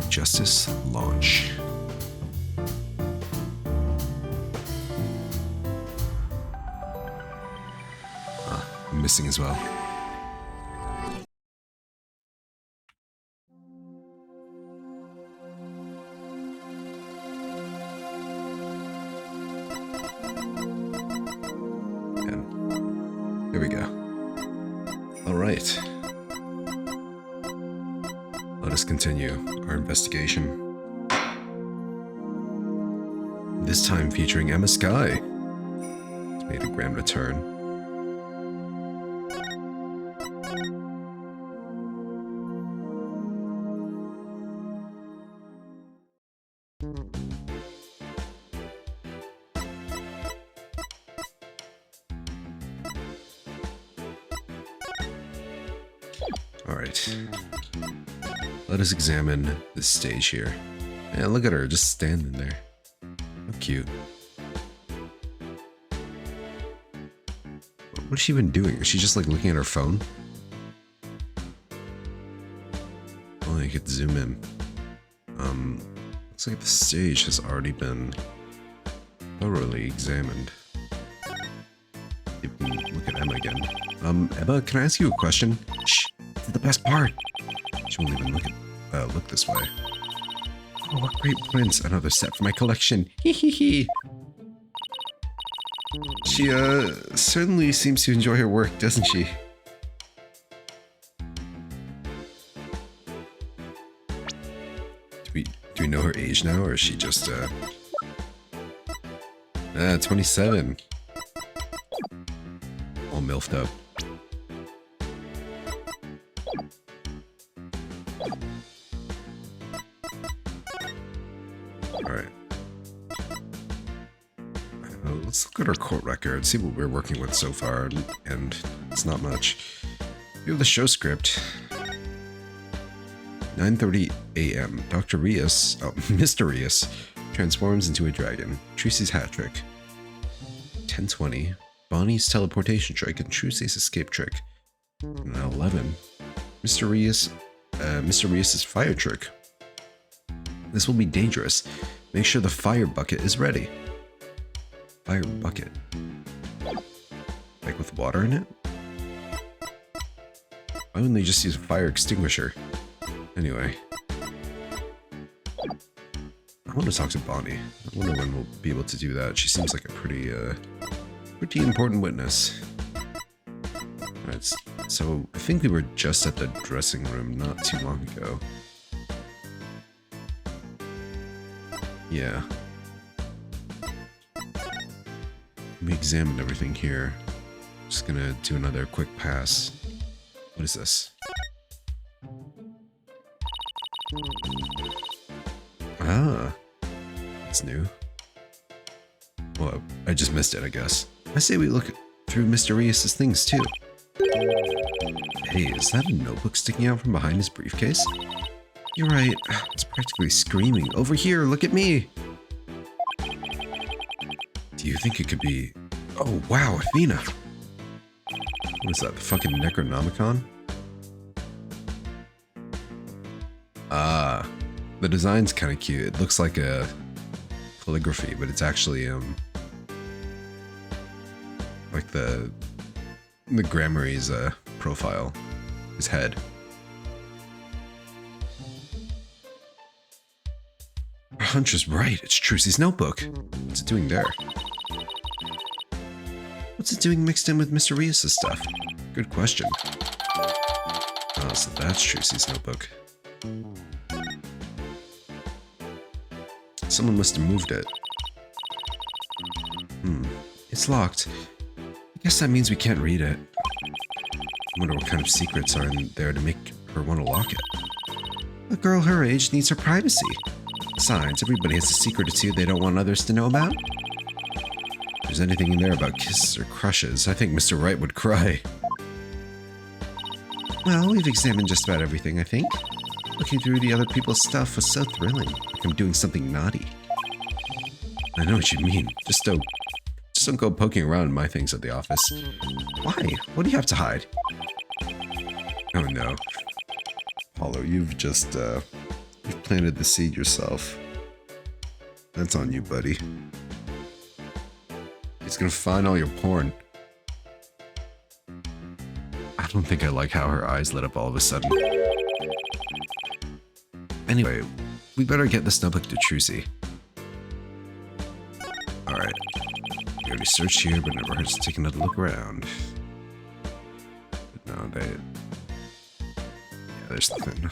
Justice launch. I'm missing as well. And here we go. All right. Let us continue our investigation. This time featuring Emma Skye. It's made a grand return. Alright. Let us examine this stage here. Man, look at her just standing there. How cute. What has she been doing? Is she just like looking at her phone? Oh, I could zoom in. Looks like the stage has already been thoroughly examined. Look at Emma again. Emma, can I ask you a question? Shh, this is the best part. She won't even look this way. Oh, what great prints! Another set for my collection. Hee hee hee. She certainly seems to enjoy her work, doesn't she? Do we know her age now, or is she just 27. All milfed up. Alright. Let's look at our court record, see what we're working with so far, and it's not much. We have the show script. 9:30 a.m. Dr. Rios, Mr. Rios, transforms into a dragon. Tracy's hat trick. 10:20. Bonnie's teleportation trick and Tracy's escape trick. And 11. Mr. Rios' fire trick. This will be dangerous. Make sure the fire bucket is ready. Fire bucket. Like with water in it? Why wouldn't they just use a fire extinguisher? Anyway. I want to talk to Bonnie. I wonder when we'll be able to do that. She seems like a pretty important witness. Alright, so I think we were just at the dressing room not too long ago. Yeah. We examined everything here. Just gonna do another quick pass. What is this? Ah, that's new. Well, I just missed it, I guess. I say we look through Mr. Rios' things too. Hey, is that a notebook sticking out from behind his briefcase? You're right, it's practically screaming. Over here, look at me! Do you think it could be... Oh, wow, Athena! What is that, the fucking Necronomicon? Ah, the design's kind of cute. It looks like a calligraphy, but it's actually, like the Gramarye's, profile. His head. Hunter's right, it's Trucy's notebook. What's it doing there? What's it doing mixed in with Mr. Rios' stuff? Good question. Oh, so that's Trucy's notebook. Someone must have moved it. It's locked. I guess that means we can't read it. I wonder what kind of secrets are in there to make her want to lock it. A girl her age needs her privacy. Besides, everybody has a secret or two they don't want others to know about. If there's anything in there about kisses or crushes, I think Mr. Wright would cry. Well, we've examined just about everything, I think. Looking through the other people's stuff was so thrilling, like I'm doing something naughty. I know what you mean. Just don't go poking around in my things at the office. Why? What do you have to hide? Oh no. Paulo, you've just You've planted the seed yourself. That's on you, buddy. He's gonna find all your porn. I don't think I like how her eyes lit up all of a sudden. Anyway, we better get this notebook to Trucy. Alright. We already searched here, but never hurts to take another look around. But no, they... Yeah, there's nothing.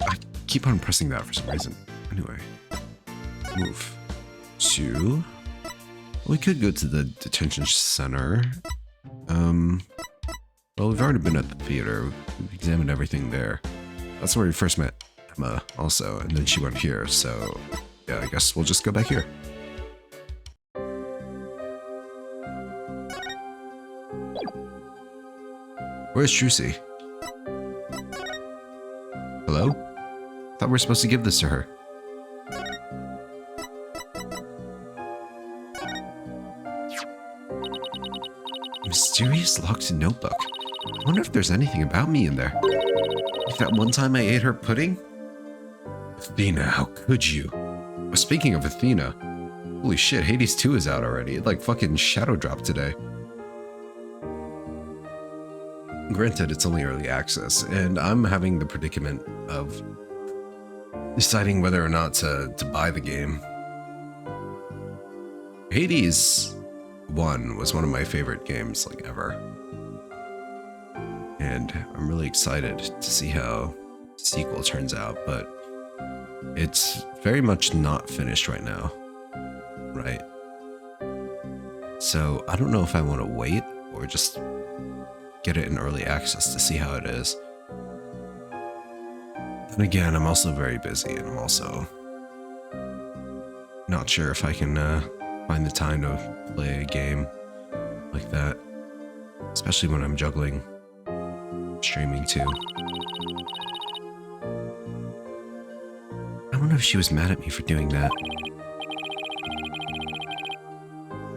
I keep on pressing that for some reason. Anyway. Move. To... We could go to the detention center. Well, we've already been at the theater. We've examined everything there. That's where we first met Emma, also, and then she went here, so... Yeah, I guess we'll just go back here. Where's Trucy? Hello? Thought we were supposed to give this to her. Mysterious locked notebook. I wonder if there's anything about me in there. Like that one time I ate her pudding? Athena, how could you? Well, speaking of Athena, holy shit, Hades 2 is out already. It like fucking shadow dropped today. Granted, it's only early access, and I'm having the predicament of deciding whether or not to buy the game. Hades 1 was one of my favorite games, like, ever. And I'm really excited to see how the sequel turns out, but it's very much not finished right now, right? So I don't know if I want to wait or just get it in early access to see how it is. And again, I'm also very busy, and I'm also not sure if I can find the time to play a game like that, especially when I'm juggling streaming too. I wonder if she was mad at me for doing that.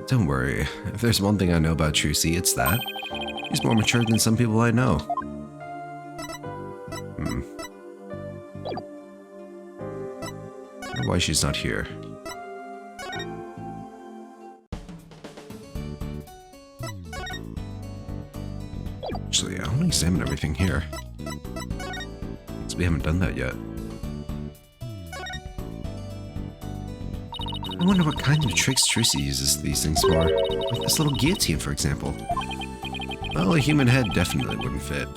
Don't worry, if there's one thing I know about Trucy, it's that. She's more mature than some people I know. I wonder why she's not here. Actually, I want to examine everything here. So we haven't done that yet. I wonder what kind of tricks Trucy uses these things for. Like this little guillotine, for example. Well, a human head definitely wouldn't fit.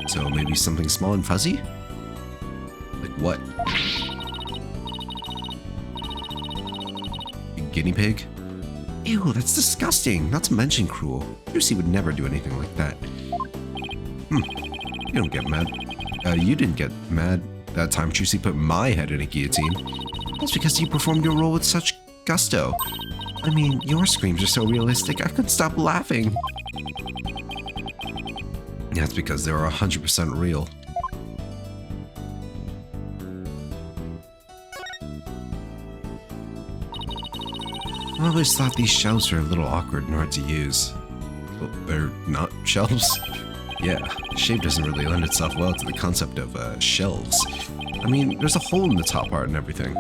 So maybe something small and fuzzy? Like what? A guinea pig? Ew, that's disgusting. Not to mention cruel. Trucy would never do anything like that. You don't get mad. You didn't get mad that time Trucy put my head in a guillotine. That's because you performed your role with such gusto. I mean, your screams are so realistic, I couldn't stop laughing. That's because they were 100% real. I always thought these shelves were a little awkward and hard to use. Well, they're not shelves? Yeah, the shape doesn't really lend itself well to the concept of shelves. I mean, there's a hole in the top part and everything.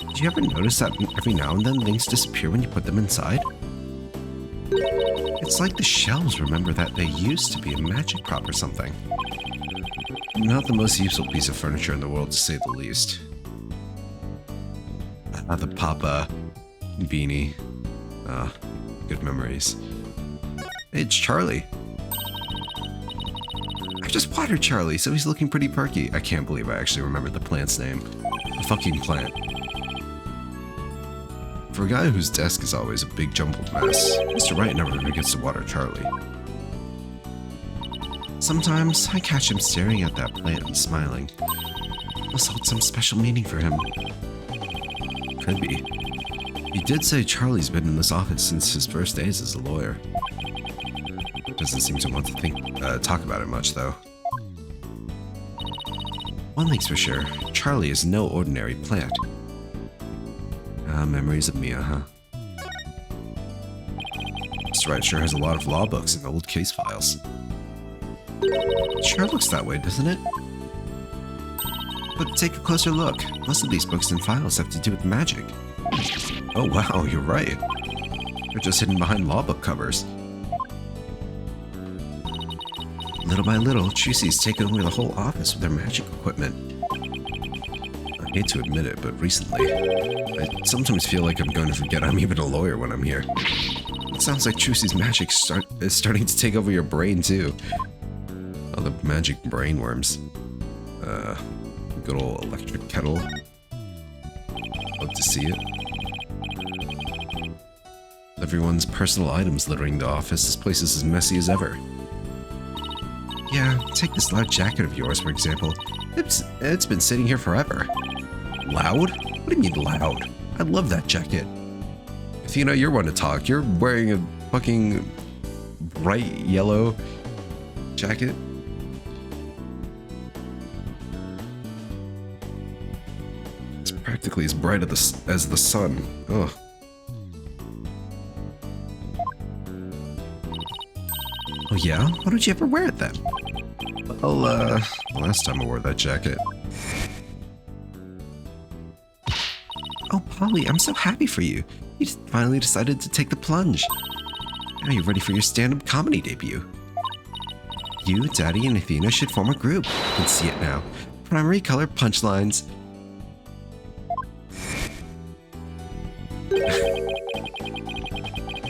Did you ever notice that every now and then things disappear when you put them inside? It's like the shelves remember that they used to be a magic prop or something. Not the most useful piece of furniture in the world, to say the least. The Papa beanie. Good memories. It's Charlie. I just watered Charlie, so he's looking pretty perky. I can't believe I actually remembered the plant's name. A fucking plant. For a guy whose desk is always a big jumbled mess, Mr. Wright never really gets to water Charlie. Sometimes I catch him staring at that plant and smiling. Must hold some special meaning for him. Could be. He did say Charlie's been in this office since his first days as a lawyer. Doesn't seem to want to talk about it much, though. One thing's for sure, Charlie is no ordinary plant. Memories of Mia, huh? Mr. Wright sure has a lot of law books and old case files. It sure looks that way, doesn't it? But take a closer look. Most of these books and files have to do with magic. Oh wow, you're right. They're just hidden behind law book covers. Little by little, Trucy's taken over the whole office with their magic equipment. I hate to admit it, but recently, I sometimes feel like I'm going to forget I'm even a lawyer when I'm here. It sounds like Trucy's magic is starting to take over your brain too. Oh, the magic brainworms. Good old electric kettle. Love to see it. Everyone's personal items littering the office. This place is as messy as ever. Yeah, take this loud jacket of yours, for example. It's been sitting here forever. Loud? What do you mean loud? I love that jacket. Athena, you're one to talk. You're wearing a fucking bright yellow jacket. It's practically as bright as the sun. Ugh. Oh yeah? Why don't you ever wear it then? Well, last time I wore that jacket. Oh, Polly, I'm so happy for you. You finally decided to take the plunge. Now you're ready for your stand-up comedy debut. You, Daddy, and Athena should form a group. You can see it now. Primary color punchlines.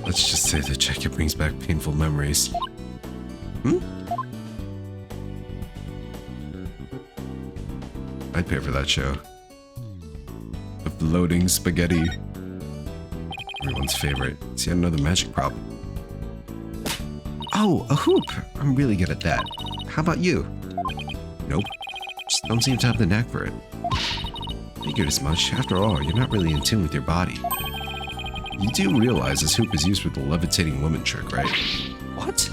Let's just say the jacket brings back painful memories. I'd pay for that show. The floating spaghetti. Everyone's favorite. It's yet another magic prop. Oh, a hoop! I'm really good at that. How about you? Nope. Just don't seem to have the knack for it. Figured as much. After all, you're not really in tune with your body. You do realize this hoop is used for the levitating woman trick, right? What?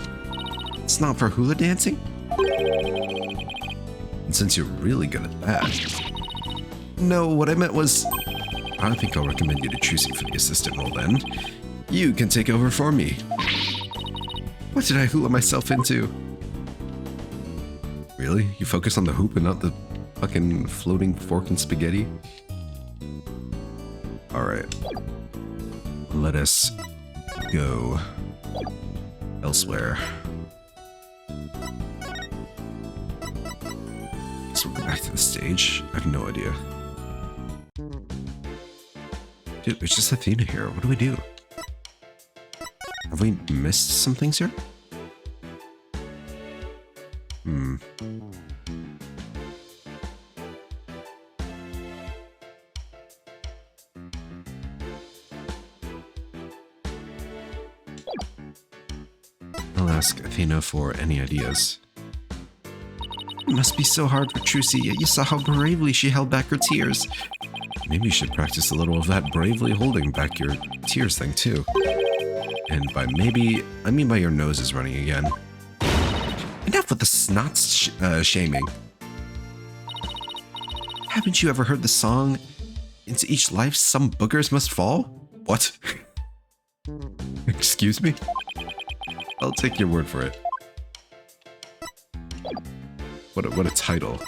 It's not for hula dancing? And since you're really good at that... No, what I meant was... I think I'll recommend you to Trucy for the assistant role then. You can take over for me. What did I hula myself into? Really? You focus on the hoop and not the fucking floating fork and spaghetti? Alright. Let us go elsewhere. So we'll go back to the stage. I have no idea. Dude, there's just Athena here. What do we do? Have we missed some things here? I'll ask Athena for any ideas. It must be so hard for Trucy, yet you saw how bravely she held back her tears. Maybe you should practice a little of that bravely holding back your tears thing too. And by maybe, I mean by your nose is running again. Enough with the snot shaming. Haven't you ever heard the song, "Into each life some boogers must fall"? What? Excuse me? I'll take your word for it. What a title.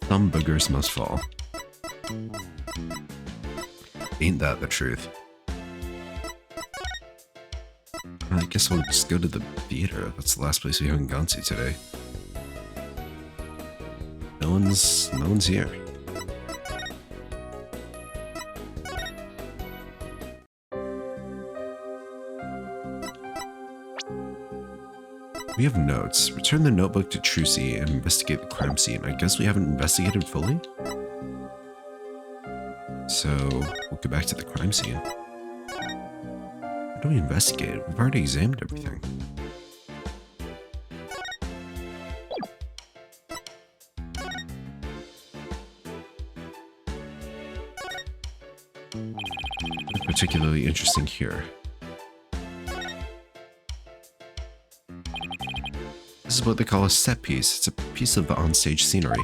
Some boogers must fall. Ain't that the truth? I guess we'll just go to the theater. That's the last place we haven't gone to today. No one's here. We have notes. Return the notebook to Trucy and investigate the crime scene. I guess we haven't investigated fully? So, we'll go back to the crime scene. How do we investigate? We've already examined everything. Nothing particularly interesting here. This is what they call a set piece. It's a piece of the onstage scenery.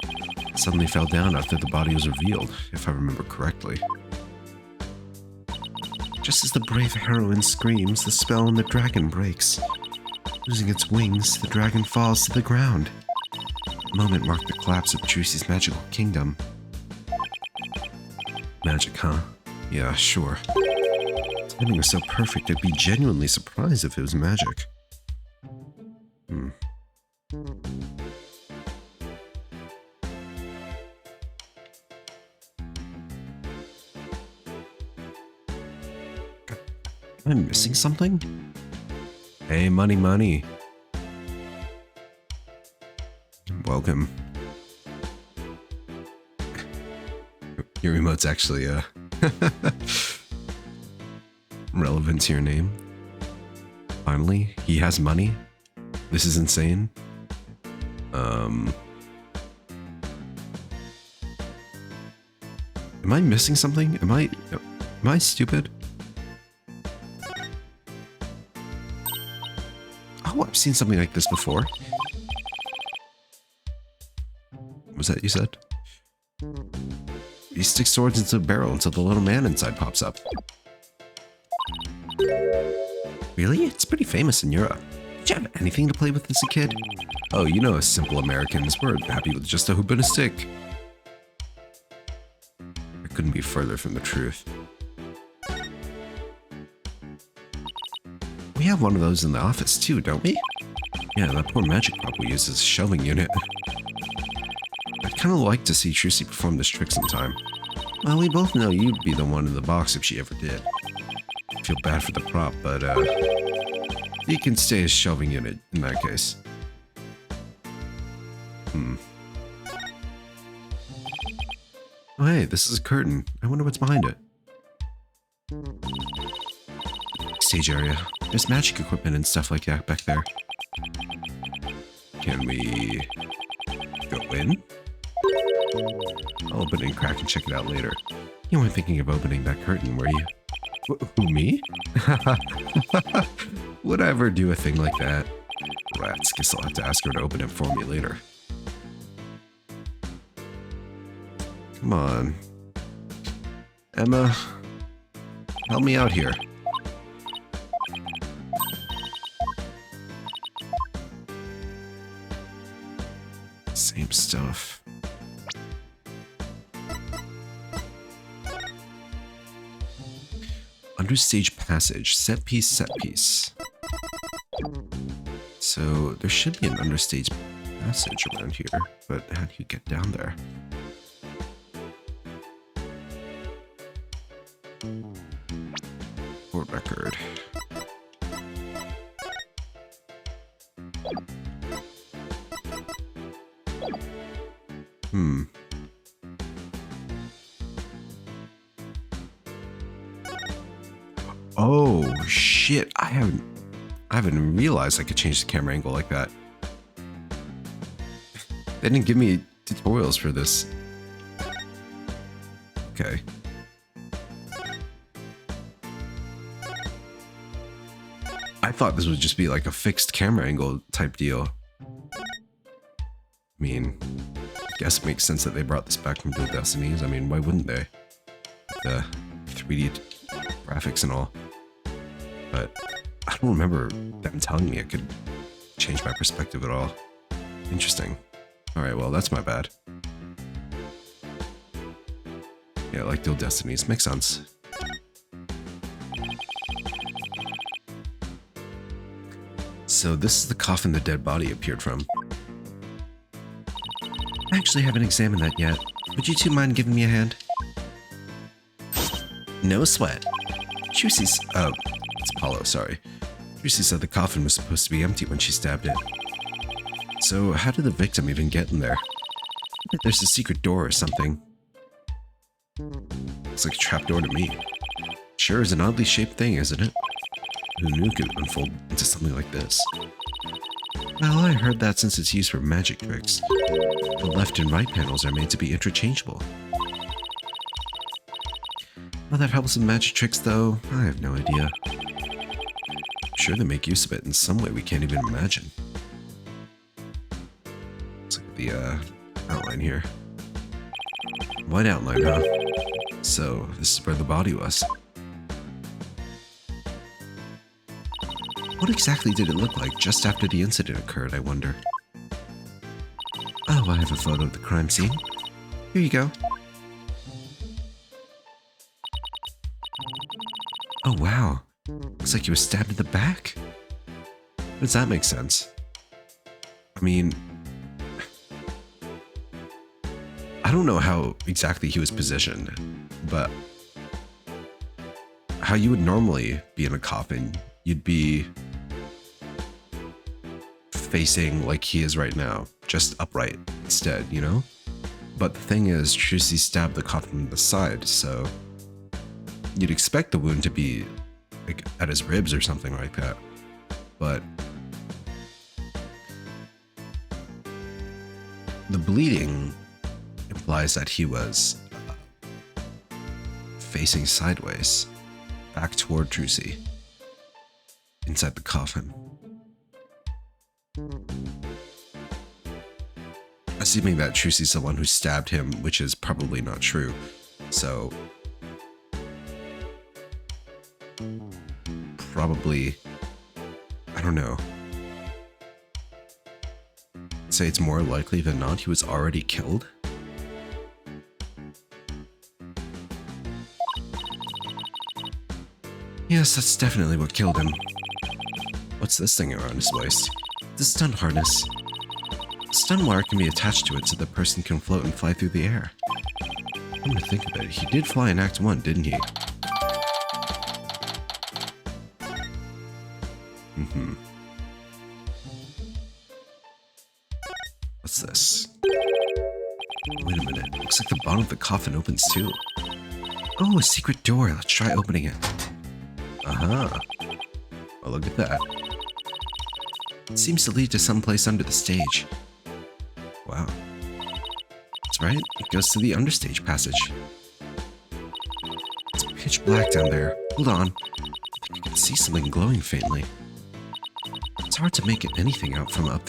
It suddenly fell down after the body was revealed, if I remember correctly. Just as the brave heroine screams, the spell on the dragon breaks. Losing its wings, the dragon falls to the ground. moment marked the collapse of Trucy's magical kingdom. Magic, huh? Yeah, sure. Timing was so perfect, I'd be genuinely surprised if it was magic. Am I missing something? Hey, money. Welcome. Your emote's actually, relevant to your name. Finally, he has money. This is insane. Am I missing something? Am I stupid? Oh, I've seen something like this before. Was that you said? You stick swords into a barrel until the little man inside pops up. Really? It's pretty famous in Europe. Did you have anything to play with as a kid? Oh, you know us simple Americans, we're happy with just a hoop and a stick. I couldn't be further from the truth. We have one of those in the office too, don't we? Yeah, that poor magic prop we use as a shelving unit. I'd kind of like to see Trucy perform this trick sometime. Well, we both know you'd be the one in the box if she ever did. I feel bad for the prop, but you can stay as shelving unit in that case. Oh hey, this is a curtain. I wonder what's behind it. Stage area. There's magic equipment and stuff like that back there. Can we go in? I'll open it and crack and check it out later. You weren't thinking of opening that curtain, were you? Who, me? Would I ever do a thing like that? Rats, guess I'll have to ask her to open it for me later. Come on. Emma, help me out here. Same stuff. Understage passage, set piece. So there should be an understage passage around here, but how do you get down there? Court record. Oh shit, I haven't realized I could change the camera angle like that. They didn't give me tutorials for this. Okay. I thought this would just be like a fixed camera angle type deal. I mean, I guess it makes sense that they brought this back from Dual Destinies. I mean, why wouldn't they? The 3D graphics and all. But I don't remember them telling me it could change my perspective at all. Interesting. Alright, well, that's my bad. Yeah, like Dual Destinies. Makes sense. So this is the coffin the dead body appeared from. I actually haven't examined that yet. Would you two mind giving me a hand? No sweat. Trucy's... oh, it's Apollo, sorry. Trucy said the coffin was supposed to be empty when she stabbed it. So how did the victim even get in there? I bet there's a secret door or something. Looks like a trapdoor to me. Sure is an oddly shaped thing, isn't it? Who knew it could unfold into something like this? Well, I heard that since it's used for magic tricks, the left and right panels are made to be interchangeable. How that helps with magic tricks, though, I have no idea. I'm sure they make use of it in some way we can't even imagine. Let's look at the outline here. White outline, huh? So, this is where the body was. What exactly did it look like just after the incident occurred, I wonder? Oh, I have a photo of the crime scene. Here you go. Oh, wow. Looks like you were stabbed in the back. Does that make sense? I mean, I don't know how exactly he was positioned, but how you would normally be in a coffin, you'd be facing like he is right now, just upright instead, you know? But the thing is, Trucy stabbed the coffin from the side, so you'd expect the wound to be like at his ribs or something like that. But the bleeding implies that he was facing sideways, back toward Trucy, inside the coffin. Assuming that Trucy's the one who stabbed him, which is probably not true. So probably, I don't know. I'd say it's more likely than not he was already killed. Yes, that's definitely what killed him. What's this thing around his waist? The stun harness. The stun wire can be attached to it so the person can float and fly through the air. Come to think of it, he did fly in Act 1, didn't he? What's this? Wait a minute, looks like the bottom of the coffin opens too. Oh, a secret door, let's try opening it. Uh-huh. Well, look at that. It seems to lead to someplace under the stage. Wow. That's right, it goes to the understage passage. It's pitch black down there. Hold on. I think I can see something glowing faintly. It's hard to make anything out from up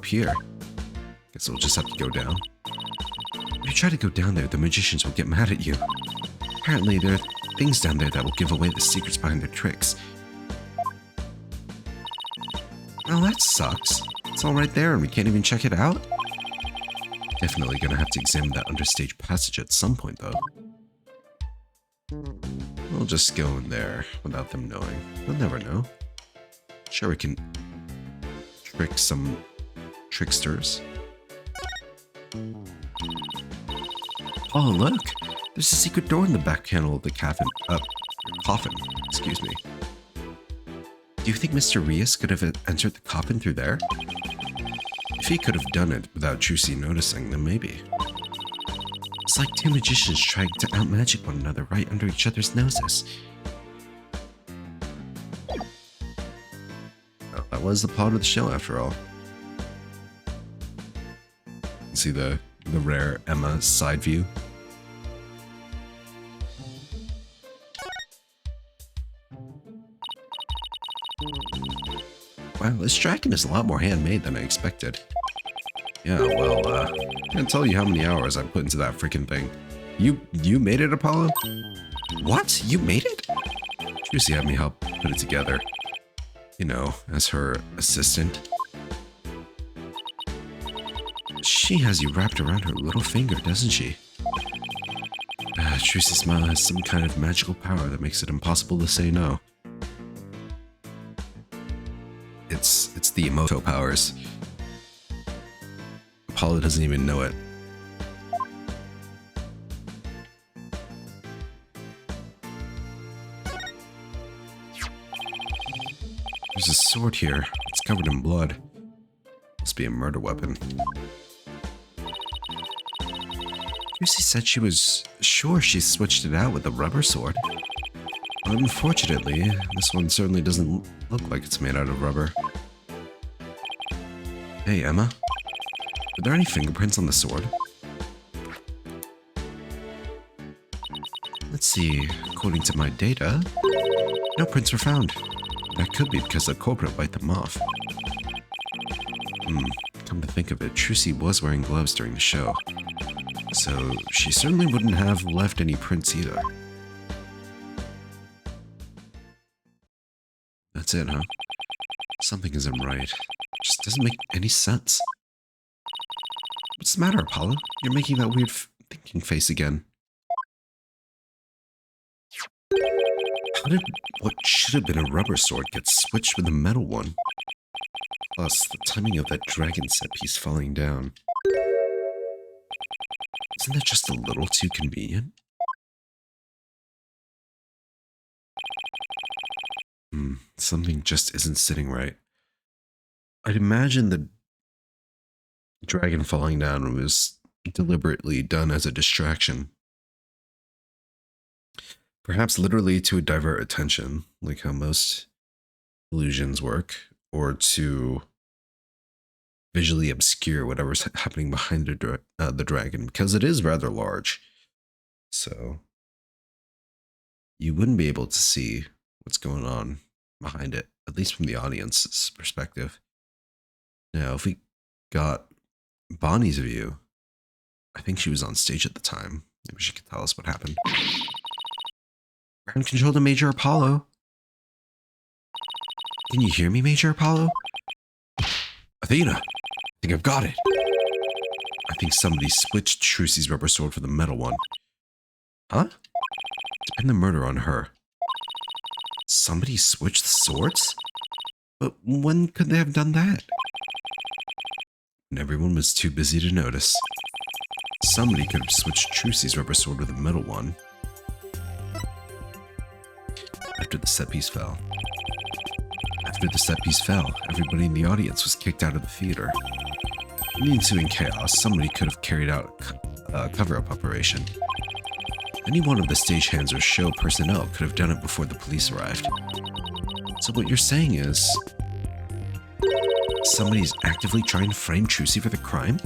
here. Guess we'll just have to go down. If you try to go down there, the magicians will get mad at you. Apparently, there are things down there that will give away the secrets behind their tricks. Well, that sucks. It's all right there and we can't even check it out? Definitely gonna have to examine that understage passage at some point, though. We'll just go in there without them knowing. They'll never know. Sure, we can trick some tricksters. Oh, look! There's a secret door in the back panel of the coffin. Excuse me. Do you think Mr. Rias could have entered the coffin through there? If he could have done it without Trucy noticing, then maybe. It's like two magicians trying to outmagic one another right under each other's noses. Well, that was the plot of the show, after all. You see the rare Emma side view? Wow, this dragon is a lot more handmade than I expected. Yeah, well, can't tell you how many hours I put into that freaking thing. You made it, Apollo? What? You made it? Trucy had me help put it together. You know, as her assistant. She has you wrapped around her little finger, doesn't she? Trucy's smile has some kind of magical power that makes it impossible to say no. It's the Emoto powers. Apollo doesn't even know it. There's a sword here. It's covered in blood. Must be a murder weapon. Trucy said she was sure she switched it out with a rubber sword. Unfortunately, this one certainly doesn't look like it's made out of rubber. Hey, Emma. Were there any fingerprints on the sword? Let's see. According to my data, no prints were found. That could be because the culprit wiped them off. Come to think of it, Trucy was wearing gloves during the show. So she certainly wouldn't have left any prints either. That's it, huh? Something isn't right. Just doesn't make any sense. What's the matter, Apollo? You're making that weird thinking face again. How did what should have been a rubber sword get switched with a metal one? Plus, the timing of that dragon set piece falling down. Isn't that just a little too convenient? Something just isn't sitting right. I'd imagine the dragon falling down was deliberately done as a distraction. Perhaps literally to divert attention, like how most illusions work, or to visually obscure whatever's happening behind the dragon, because it is rather large. So you wouldn't be able to see what's going on behind it, at least from the audience's perspective. Now, if we got Bonnie's view, I think she was on stage at the time. Maybe she could tell us what happened. Ground control to Major Apollo. Can you hear me, Major Apollo? Athena, I think I've got it. I think somebody switched Trucy's rubber sword for the metal one. Huh? To pin the murder on her. Somebody switched the swords? But when could they have done that? And everyone was too busy to notice. Somebody could have switched Trucy's rubber sword with a metal one. After the set piece fell. After the set piece fell, everybody in the audience was kicked out of the theater. In the ensuing chaos, somebody could have carried out a cover-up operation. Any one of the stagehands or show personnel could have done it before the police arrived. So what you're saying is, somebody's actively trying to frame Trucy for the crime?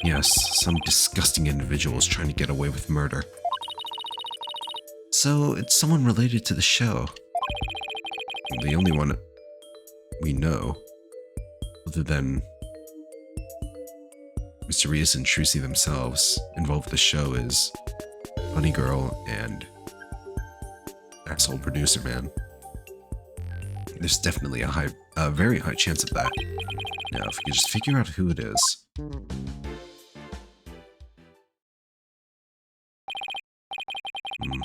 Yes, some disgusting individual is trying to get away with murder. So it's someone related to the show. The only one we know, other than Mr. Rias and Trucy themselves, involved with the show is Bunny Girl and asshole producer man. There's definitely a very high chance of that. Now, if we could just figure out who it is.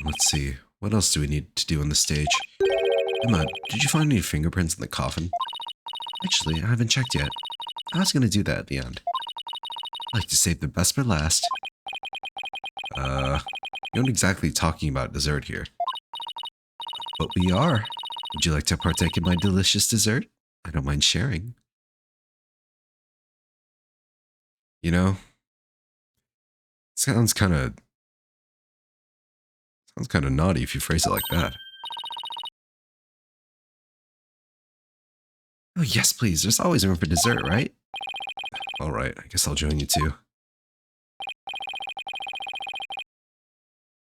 Let's see. What else do we need to do on the stage? Emma, did you find any fingerprints in the coffin? Actually, I haven't checked yet. I was gonna do that at the end. I like to save the best for last. You aren't exactly talking about dessert here. But we are. Would you like to partake in my delicious dessert? I don't mind sharing. You know, sounds kind of naughty if you phrase it like that. Oh, yes, please. There's always room for dessert, right? All right, I guess I'll join you too.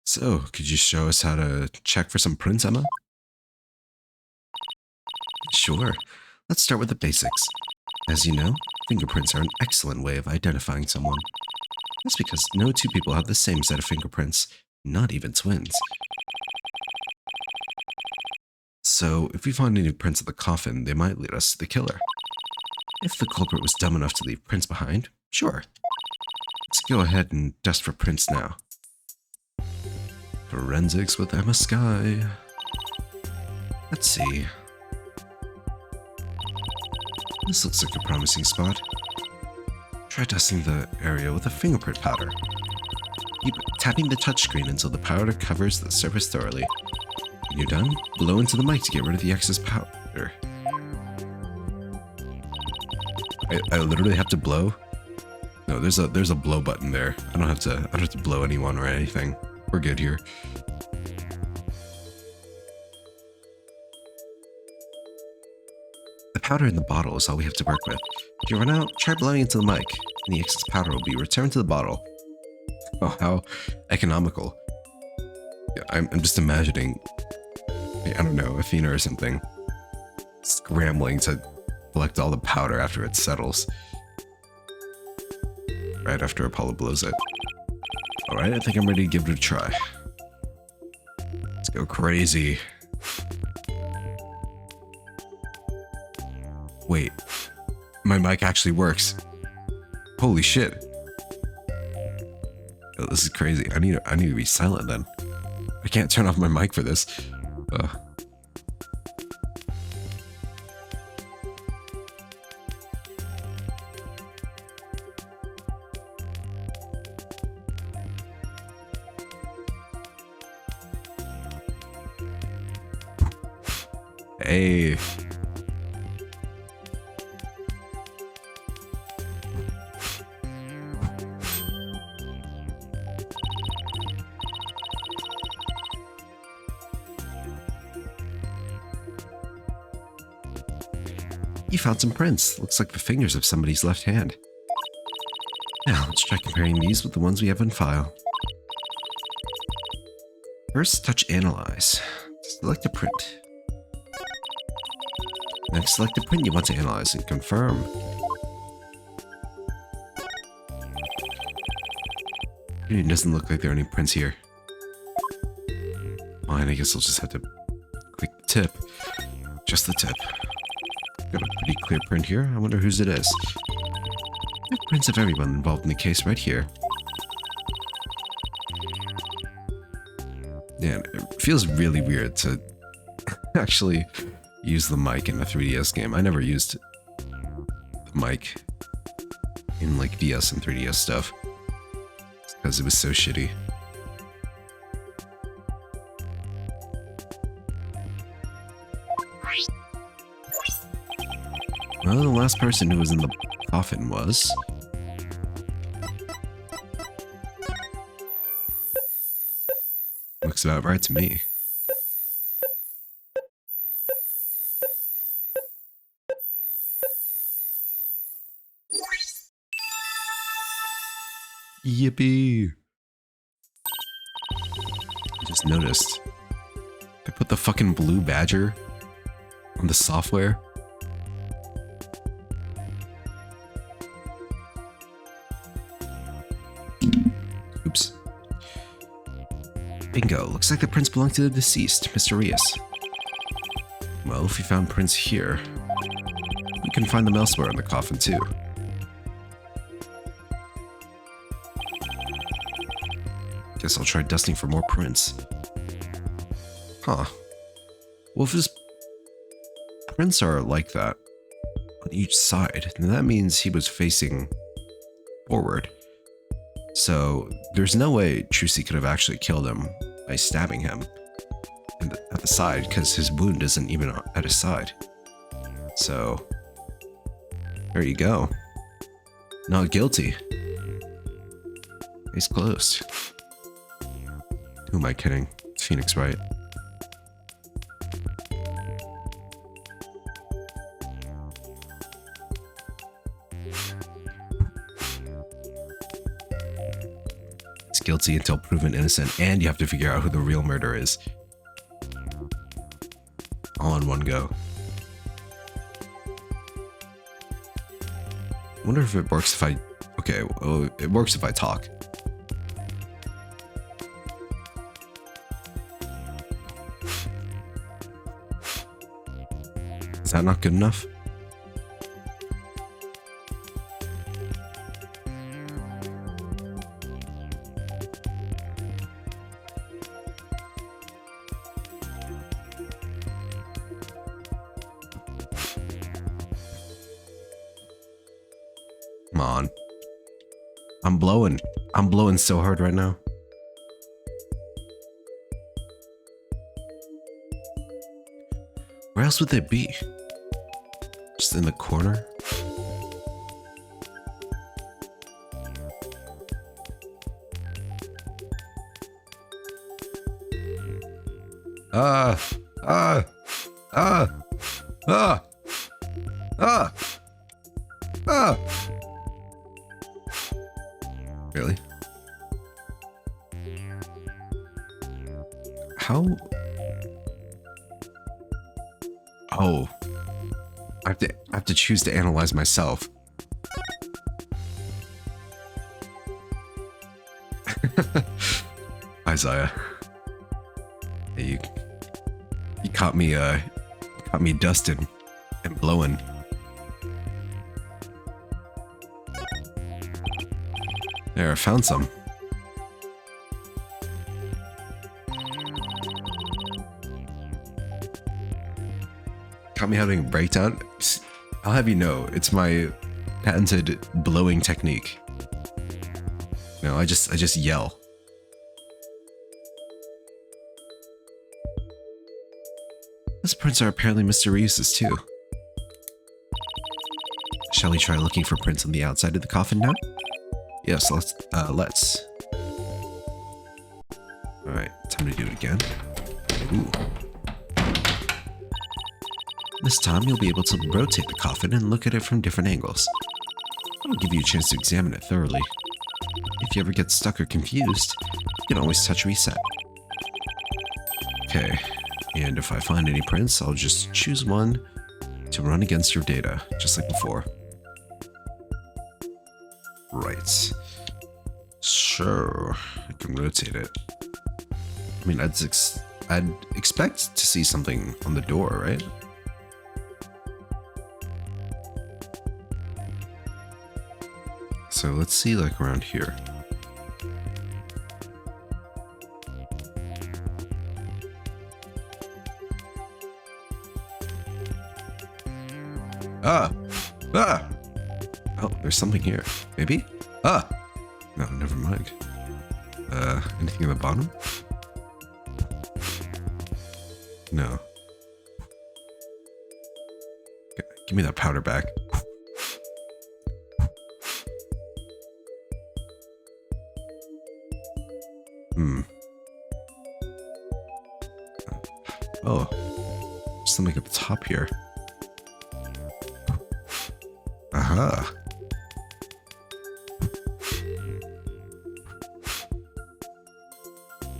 So, could you show us how to check for some prints, Emma? Sure. Let's start with the basics. As you know, fingerprints are an excellent way of identifying someone. That's because no two people have the same set of fingerprints, not even twins. So, if we find any prints of the coffin, they might lead us to the killer. If the culprit was dumb enough to leave prints behind, sure. Let's go ahead and dust for prints now. Forensics with Emma Sky. Let's see. This looks like a promising spot. Try dusting the area with a fingerprint powder. Keep tapping the touchscreen until the powder covers the surface thoroughly. When you're done, blow into the mic to get rid of the excess powder. I literally have to blow? No, there's a blow button there. I don't have to blow anyone or anything. We're good here. The powder in the bottle is all we have to work with. If you run out, try blowing into the mic, and the excess powder will be returned to the bottle. Oh, how economical. Yeah, I'm just imagining, I don't know, Athena or something, scrambling to collect all the powder after it settles. Right after Apollo blows it. Alright, I think I'm ready to give it a try. Let's go crazy. Wait, my mic actually works. Holy shit. Oh, this is crazy. I need to be silent then. I can't turn off my mic for this. Hey. You found some prints. Looks like the fingers of somebody's left hand. Now, let's try comparing these with the ones we have on file. First, touch Analyze. Select a print. Next, select the print you want to analyze and confirm. It doesn't look like there are any prints here. Fine, I guess I'll just have to click the tip. Just the tip. Got a pretty clear print here. I wonder whose it is. I have prints of everyone involved in the case right here. Yeah, it feels really weird to actually use the mic in a 3DS game. I never used the mic in like DS and 3DS stuff because it was so shitty. Well, the last person who was in the coffin was... Looks about right to me. Yippee! I just noticed. I put the fucking blue badger on the software. Oops. Bingo. Looks like the prints belong to the deceased, Mr. Rias. Well, if we found prints here, we can find them elsewhere in the coffin too. Guess I'll try dusting for more prints. Huh. Well, if his prints are like that on each side, then that means he was facing forward. So there's no way Trucy could have actually killed him by stabbing him at the side, because his wound isn't even at his side. So there you go. Not guilty. He's closed. Who am I kidding? It's Phoenix Wright. He's guilty until proven innocent, and you have to figure out who the real murderer is. All in one go. I wonder if it works if I... Okay, well, it works if I talk. Is that not good enough? Come on. I'm blowing. I'm blowing so hard right now. Where else would they be? Just in the corner? Really? How? Oh. I have to choose to analyze myself. Isaiah. Hey, you caught me dusted and blowing. There, I found some. Caught me having a breakdown. I'll have you know, it's my patented blowing technique. No, I just yell. Those prints are apparently Mr. Reese's too. Shall we try looking for prints on the outside of the coffin now? Yes, let's. Alright, time to do it again. Ooh. This time you'll be able to rotate the coffin and look at it from different angles. That'll give you a chance to examine it thoroughly. If you ever get stuck or confused, you can always touch reset. Okay, and if I find any prints, I'll just choose one to run against your data, just like before. Right. Sure, I can rotate it. I mean, I'd expect to see something on the door, right? So let's see, like, around here. Ah! Oh, there's something here. Maybe? Ah! No, never mind. Anything in the bottom? No. Okay, give me that powder back. Oh, something at the top here. Aha.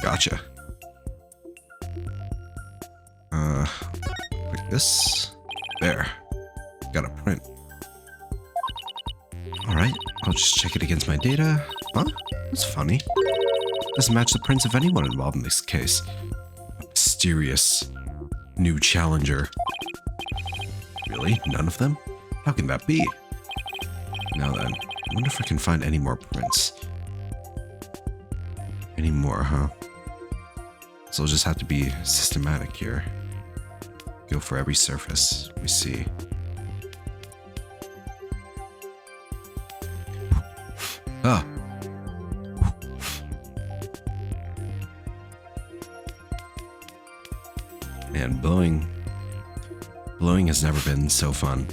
Gotcha. Like this. There. Got a print. Alright, I'll just check it against my data. Huh? That's funny. Doesn't match the prints of anyone involved in this case. A mysterious new challenger. Really? None of them? How can that be? Now then, I wonder if I can find any more prints. Any more, huh? So I'll just have to be systematic here. Go for every surface we see. Ah! Man, blowing has never been so fun.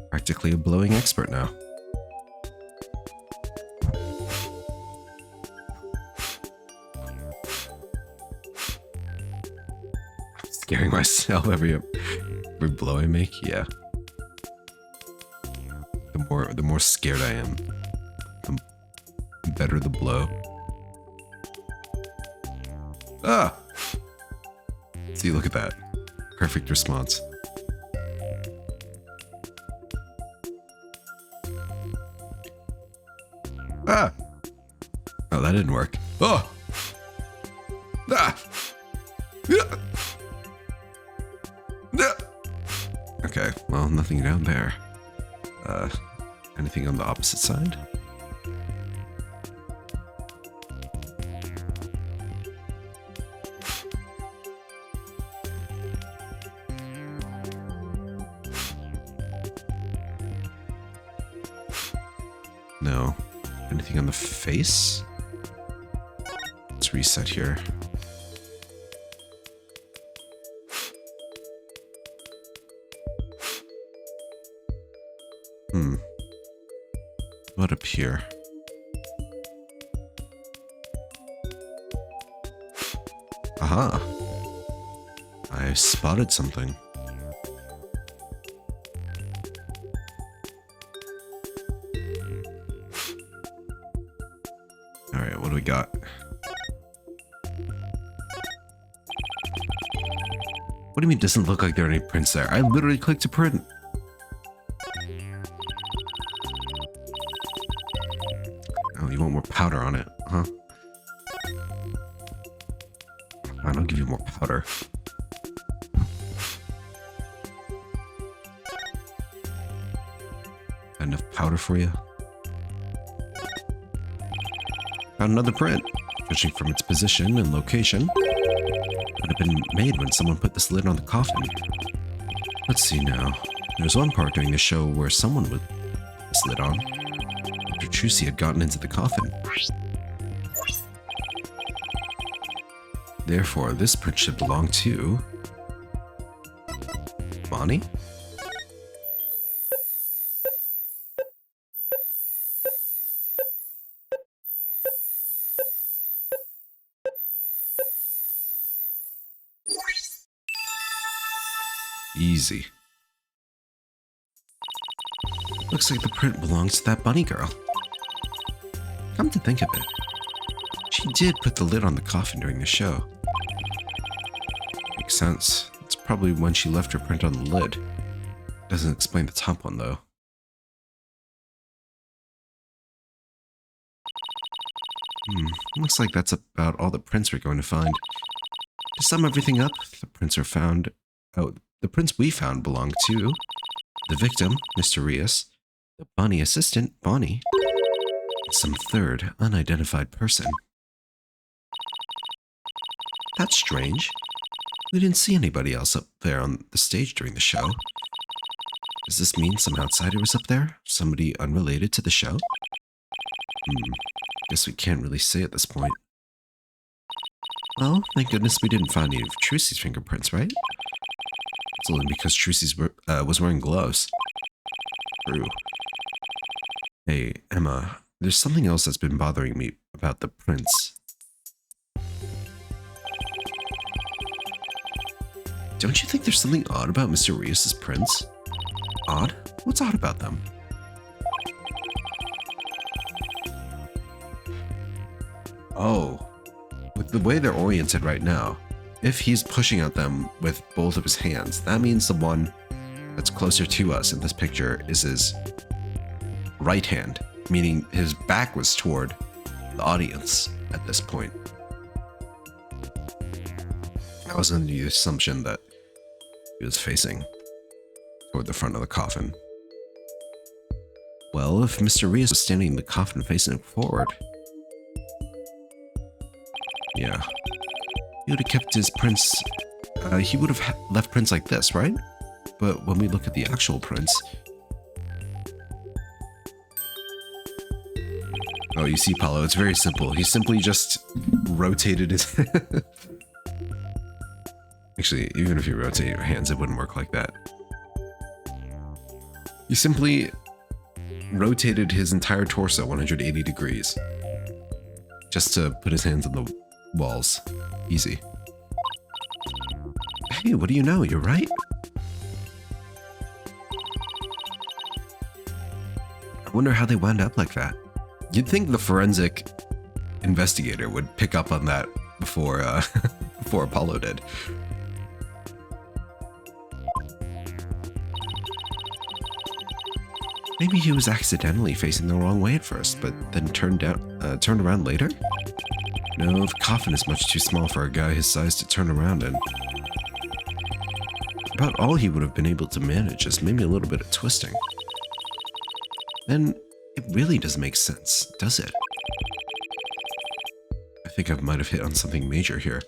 Practically a blowing expert now. I'm scaring myself every blow I make, yeah. The more scared I am, the better the blow. Ah! See, look at that. Perfect response. Ah! Oh, that didn't work. Oh! Ah! Okay, well, nothing down there. Anything on the opposite side? No. Anything on the face? Let's reset here. What up here? Aha! I spotted something. Alright, what do we got? What do you mean it doesn't look like there are any prints there? I literally clicked to print. Oh, you want more powder on it, huh? Got enough powder for you? Found another print. Judging from its position and location, would have been made when someone put this lid on the coffin. Let's see now. There's one part during the show where someone would this lid on after Trucy had gotten into the coffin. Therefore, this print should belong to Bonnie? Easy. Looks like the print belongs to that bunny girl. Come to think of it, she did put the lid on the coffin during the show. Makes sense. It's probably when she left her print on the lid. Doesn't explain the top one, though. Looks like that's about all the prints we're going to find. To sum everything up, the prints are found... Oh, the prints we found belong to the victim, Mr. Rios, the bunny assistant, Bonnie, and some third, unidentified person. That's strange. We didn't see anybody else up there on the stage during the show. Does this mean some outsider was up there? Somebody unrelated to the show? Guess we can't really say at this point. Well, thank goodness we didn't find any of Trucy's fingerprints, right? It's only because Trucy's was wearing gloves. True. Hey, Emma, there's something else that's been bothering me about the prints. Don't you think there's something odd about Mr. Rios' prints? Odd? What's odd about them? Oh, with the way they're oriented right now, if he's pushing at them with both of his hands, that means the one that's closer to us in this picture is his right hand, meaning his back was toward the audience at this point. I was under the assumption that he was facing toward the front of the coffin. Well, if Mr. Rios was standing in the coffin facing forward, yeah, he would have kept his prints, he would have left prints like this, right? But when we look at the actual prints... Oh, you see, Paulo, it's very simple. He simply just rotated his... Actually, even if you rotate your hands, it wouldn't work like that. He simply rotated his entire torso 180 degrees. Just to put his hands on the walls. Easy. Hey, what do you know? You're right. I wonder how they wound up like that. You'd think the forensic investigator would pick up on that before, before Apollo did. Maybe he was accidentally facing the wrong way at first, but then turned around later? No, the coffin is much too small for a guy his size to turn around in. About all he would have been able to manage is maybe a little bit of twisting. Then it really doesn't make sense, does it? I think I might have hit on something major here.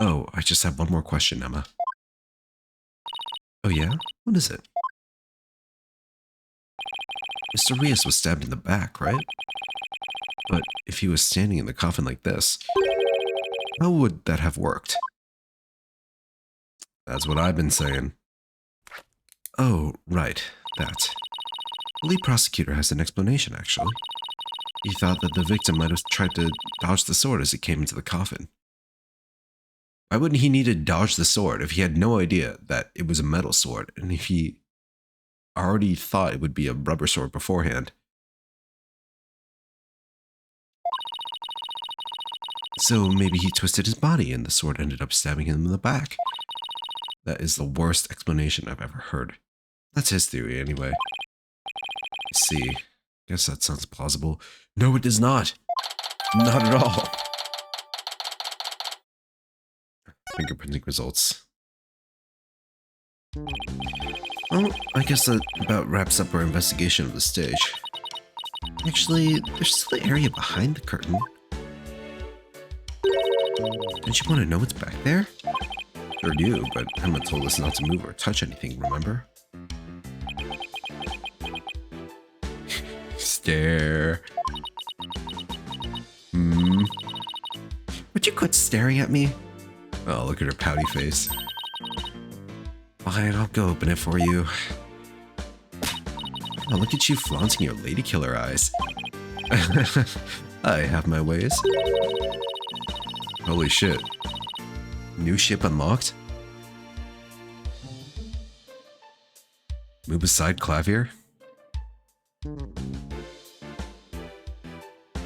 Oh, I just have one more question, Emma. Oh yeah? What is it? Mr. Rios was stabbed in the back, right? But if he was standing in the coffin like this, how would that have worked? That's what I've been saying. Oh, right, that. The lead prosecutor has an explanation, actually. He thought that the victim might have tried to dodge the sword as he came into the coffin. Why wouldn't he need to dodge the sword if he had no idea that it was a metal sword, and if he already thought it would be a rubber sword beforehand? So maybe he twisted his body and the sword ended up stabbing him in the back. That is the worst explanation I've ever heard. That's his theory anyway. Let's see. Guess that sounds plausible. No, it does not. Not at all. Fingerprinting results. Well, I guess that about wraps up our investigation of the stage. Actually, there's still an area behind the curtain. Don't you want to know what's back there? Sure do, but Emma told us not to move or touch anything, remember? Stare. Would you quit staring at me? Oh, look at her pouty face. Fine, I'll go open it for you. Oh, look at you flaunting your lady killer eyes. I have my ways. Holy shit. New ship unlocked? Move aside, Clavier?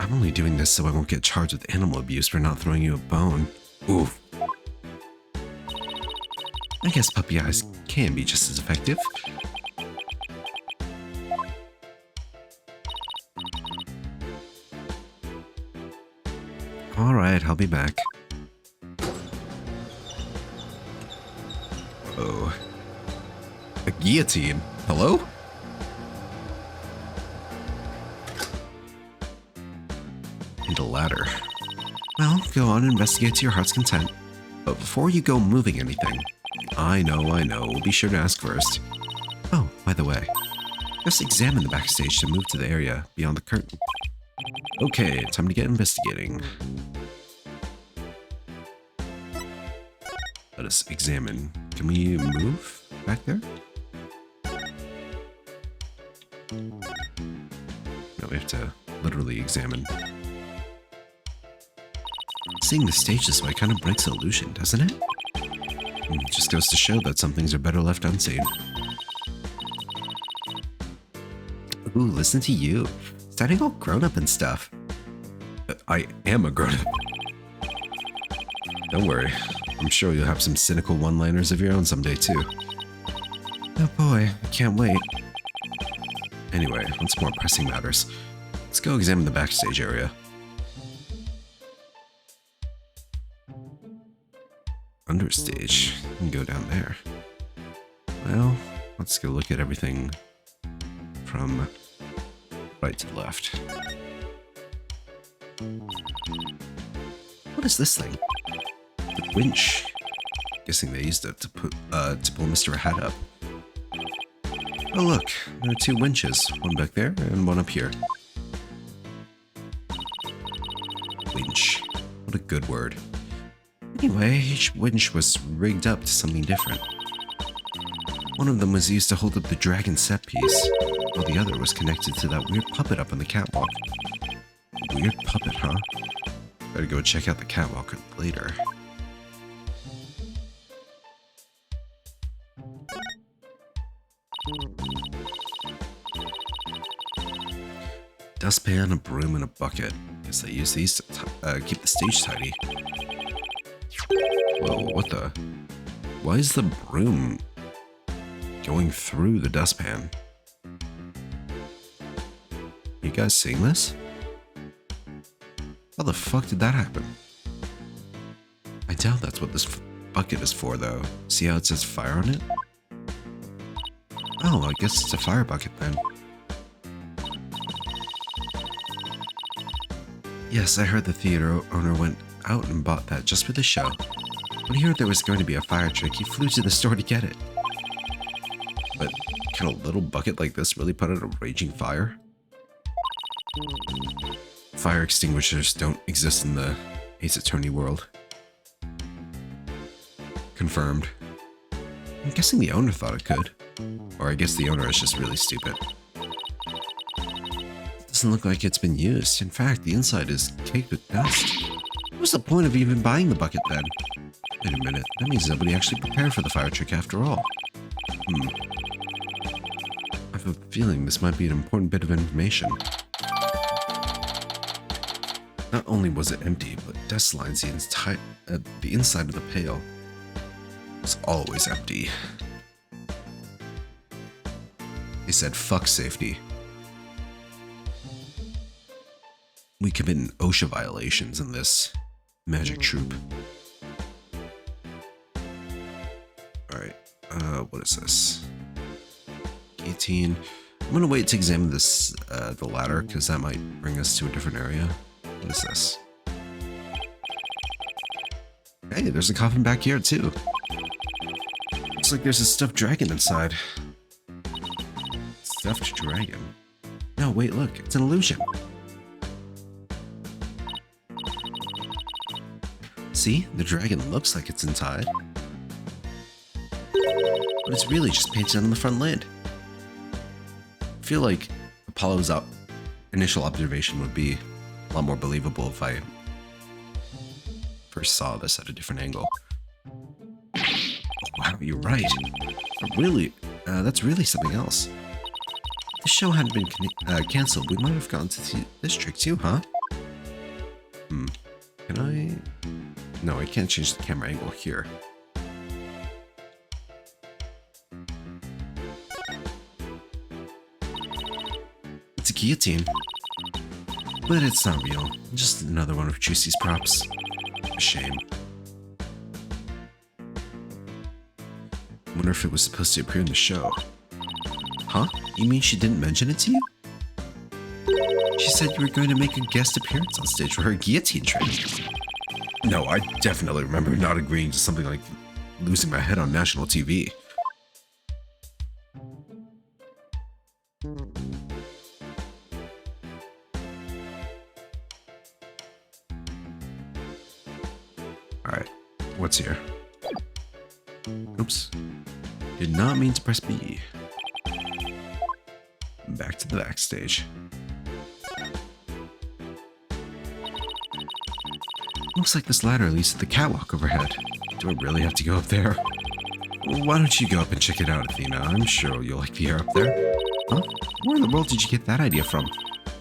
I'm only doing this so I won't get charged with animal abuse for not throwing you a bone. Oof. I guess puppy eyes can be just as effective. Alright, I'll be back. Oh. A guillotine? Hello? And a ladder. Well, go on and investigate to your heart's content. But before you go moving anything, I know, we'll be sure to ask first. Oh, by the way, just examine the backstage to move to the area beyond the curtain. Okay, time to get investigating. Let us examine. Can we move back there? No, we have to literally examine. Seeing the stage this way kind of breaks the illusion, doesn't it? Just goes to show that some things are better left unseen. Ooh, listen to you. Sounding all grown up and stuff. I am a grown up. Don't worry. I'm sure you'll have some cynical one-liners of your own someday too. Oh boy, I can't wait. Anyway, on some more pressing matters. Let's go examine the backstage area. Understage. You can go down there. Well, let's go look at everything from right to left. What is this thing? The winch. Guessing they used it to pull Mr. Hat up. Oh look, there are two winches, one back there and one up here. Winch. What a good word. Anyway, each winch was rigged up to something different. One of them was used to hold up the dragon set piece, while the other was connected to that weird puppet up on the catwalk. Weird puppet, huh? Better go check out the catwalk later. Dustpan, a broom, and a bucket. Guess they use these to keep the stage tidy. Whoa, what the? Why is the broom going through the dustpan? You guys seeing this? How the fuck did that happen? I doubt that's what this bucket is for, though. See how it says fire on it? Oh, I guess it's a fire bucket then. Yes, I heard the theater owner went out and bought that just for the show. When he heard there was going to be a fire trick, he flew to the store to get it. But can a little bucket like this really put out a raging fire? Fire extinguishers don't exist in the Ace Attorney world. Confirmed. I'm guessing the owner thought it could. Or I guess the owner is just really stupid. Doesn't look like it's been used. In fact, the inside is caked with dust. What's the point of even buying the bucket then? Wait a minute, that means nobody actually prepared for the fire trick after all. I have a feeling this might be an important bit of information. Not only was it empty, but dust lines the inside of the pail was always empty. They said fuck safety. We commit OSHA violations in this magic troupe. Alright, what is this? 18. I'm gonna wait to examine this, the ladder, because that might bring us to a different area. What is this? Hey, there's a coffin back here too. Looks like there's a stuffed dragon inside. Stuffed dragon? No, wait, look, it's an illusion. See, the dragon looks like it's inside. But it's really just painted on the front lid. I feel like Apollo's initial observation would be a lot more believable if I first saw this at a different angle. Oh, wow, you're right. Really, that's really something else. If the show hadn't been cancelled, we might have gone to see this trick too, huh? Can I? No, I can't change the camera angle here. It's a guillotine. But it's not real. Just another one of Juicy's props. A shame. Wonder if it was supposed to appear in the show. Huh? You mean she didn't mention it to you? She said you were going to make a guest appearance on stage for her guillotine trick. No, I definitely remember not agreeing to something like losing my head on national TV. Alright, what's here? Oops. Did not mean to press B. Back to the backstage. Looks like this ladder leads to the catwalk overhead. Do I really have to go up there? Why don't you go up and check it out, Athena? I'm sure you'll like the air up there. Huh? Where in the world did you get that idea from?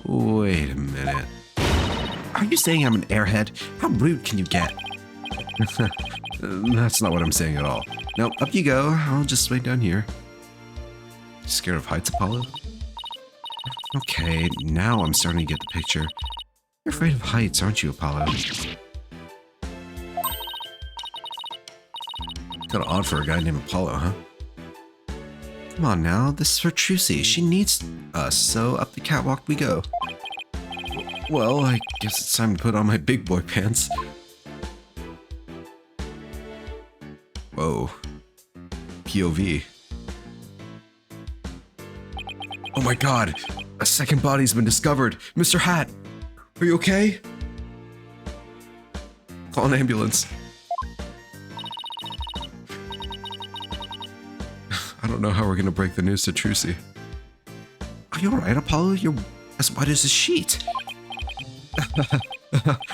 Wait a minute. Are you saying I'm an airhead? How rude can you get? That's not what I'm saying at all. No, up you go. I'll just wait down here. Scared of heights, Apollo? Okay, now I'm starting to get the picture. You're afraid of heights, aren't you, Apollo? Kinda odd for a guy named Apollo, huh? Come on now, this is for Trucy. She needs us, so up the catwalk we go. Well, I guess it's time to put on my big boy pants. Whoa. POV. Oh my god! A second body's been discovered! Mr. Hat! Are you okay? Call an ambulance. I don't know how we're gonna break the news to Trucy. Are you alright, Apollo? You're as white as a sheet.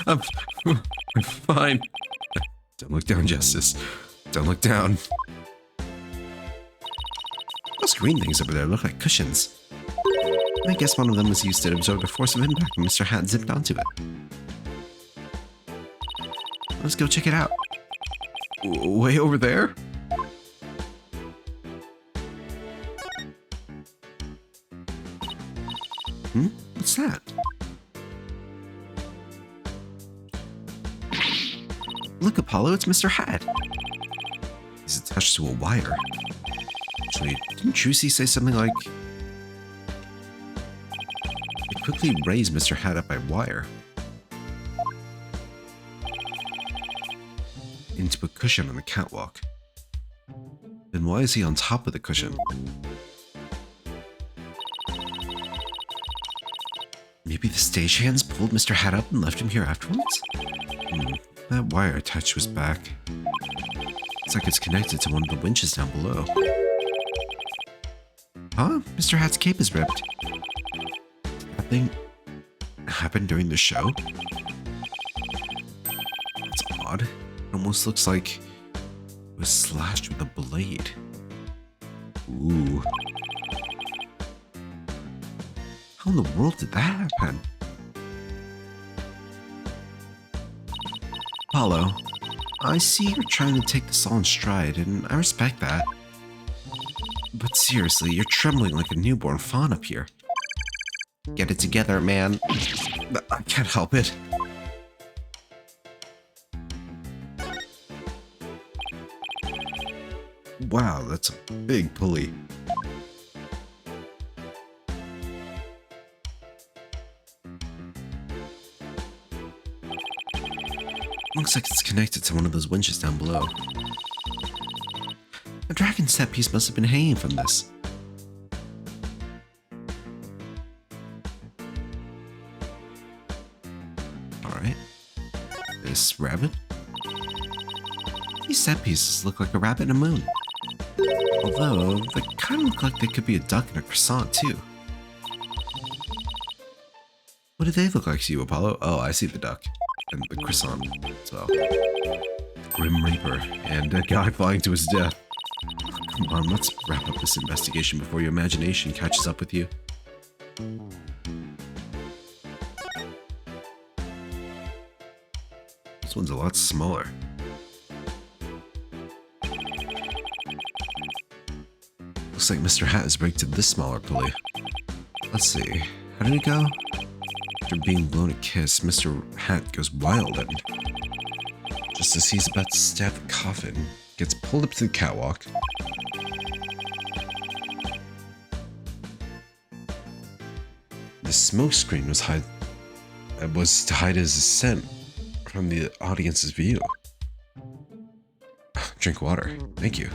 I'm fine. Don't look down, Justice. Don't look down. Those green things over there look like cushions. I guess one of them was used to absorb the force of impact when Mr. Hat zipped onto it. Let's go check it out. Way over there? What's that? Look, Apollo, it's Mr. Hat. He's attached to a wire. Actually, didn't Trucy say something like... It quickly raised Mr. Hat up by wire. Into a cushion on the catwalk. Then why is he on top of the cushion? Maybe the stagehands pulled Mr. Hat up and left him here afterwards? That wire attached to his back. Looks like it's connected to one of the winches down below. Huh? Mr. Hat's cape is ripped. Did that thing happen during the show? That's odd. It almost looks like it was slashed with a blade. Ooh. How in the world did that happen? Apollo, I see you're trying to take this all in stride, and I respect that. But seriously, you're trembling like a newborn fawn up here. Get it together, man. I can't help it. Wow, that's a big pulley. looks like it's connected to one of those winches down below. A dragon step piece must have been hanging from this. Alright. This rabbit? These step pieces look like a rabbit and a moon. Although, they kind of look like they could be a duck and a croissant too. What do they look like to you, Apollo? Oh, I see the duck. And the croissant as well. Grim Reaper and a guy flying to his death. Come on, let's wrap up this investigation before your imagination catches up with you. This one's a lot smaller. Looks like Mr. Hat has rigged to this smaller pulley. Let's see. How did it go? After being blown a kiss, Mr. Hat goes wild and, just as he's about to stab the coffin, gets pulled up to the catwalk. The smoke screen was to hide his ascent from the audience's view. Drink water. Thank you.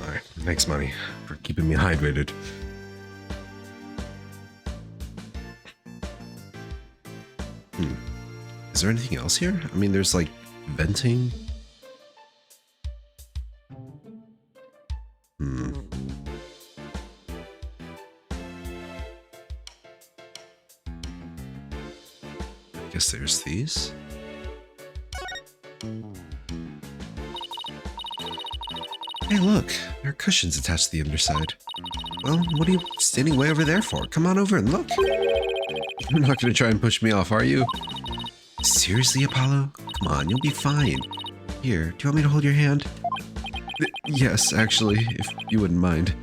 Alright, thanks, Money, for keeping me hydrated. Is there anything else here? I mean, there's like venting. I guess there's these. Hey, look, there are cushions attached to the underside. Well, what are you standing way over there for? Come on over and look. You're not going to try and push me off, are you? Seriously, Apollo? Come on, you'll be fine. Here, do you want me to hold your hand? Yes, actually, if you wouldn't mind.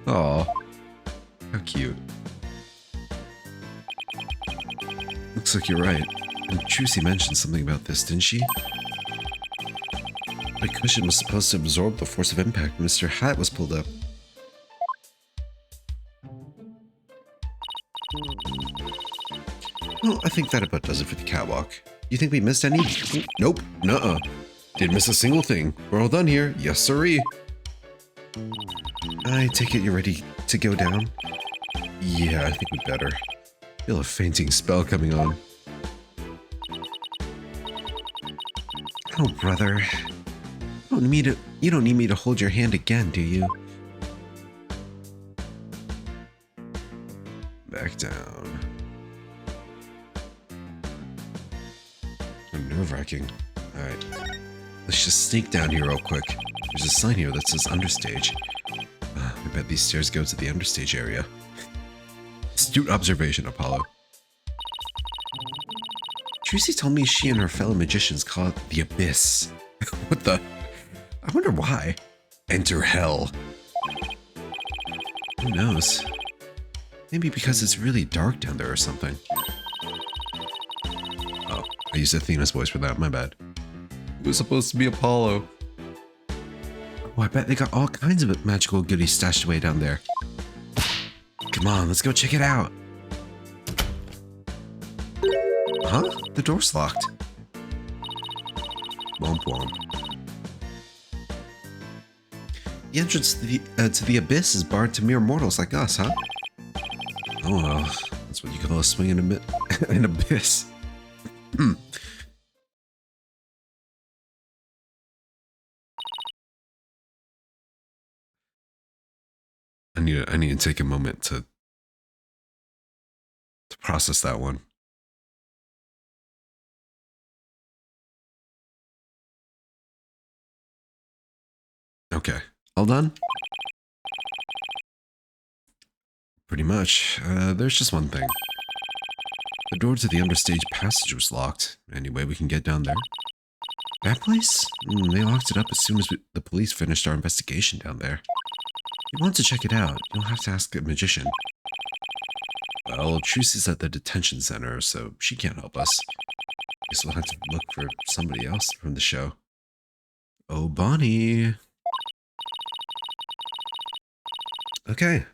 Aw, how cute. Looks like you're right. And Trucy mentioned something about this, didn't she? The cushion was supposed to absorb the force of impact when Mr. Hat was pulled up. Well, I think that about does it for the catwalk. You think we missed any? Nope. Nuh-uh. Didn't miss a single thing. We're all done here. Yes, sirree. I take it you're ready to go down? Yeah, I think we better. Feel a fainting spell coming on. Oh, brother. You don't need me to hold your hand again, do you? Back down. Nerve-wracking. Alright. Let's just sneak down here real quick. There's a sign here that says understage. I bet these stairs go to the understage area. Astute observation, Apollo. Trucy told me she and her fellow magicians call it the Abyss. What the? I wonder why. Enter hell. Who knows? Maybe because it's really dark down there or something. Oh, I used Athena's voice for that, my bad. It was supposed to be Apollo. Oh, I bet they got all kinds of magical goodies stashed away down there. Come on, let's go check it out. Huh? The door's locked. Womp womp. The entrance to the abyss is barred to mere mortals like us, huh? Oh well, that's what you call a swing in an abyss. I need to take a moment to process that one. Okay, all done? Pretty much. There's just one thing. The door to the understage passage was locked. Any way we can get down there? That place? They locked it up as soon as the police finished our investigation down there. If you want to check it out, you'll have to ask a magician. Well, Trucy's at the detention center, so she can't help us. Guess we'll have to look for somebody else from the show. Oh, Bonnie. Okay,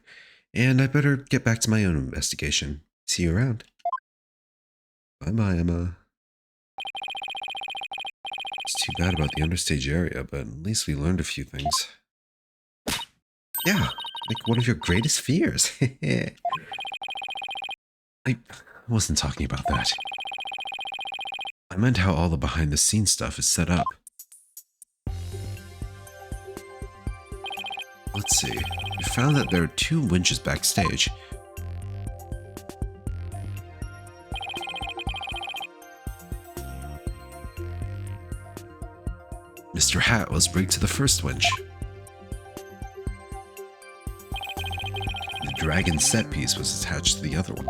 and I better get back to my own investigation. See you around. Bye-bye, Emma. It's too bad about the understage area, but at least we learned a few things. Yeah, like one of your greatest fears. I wasn't talking about that. I meant how all the behind-the-scenes stuff is set up. Let's see. We found that there are 2 winches backstage. Mr. Hat was rigged to the first winch. The dragon set piece was attached to the other one.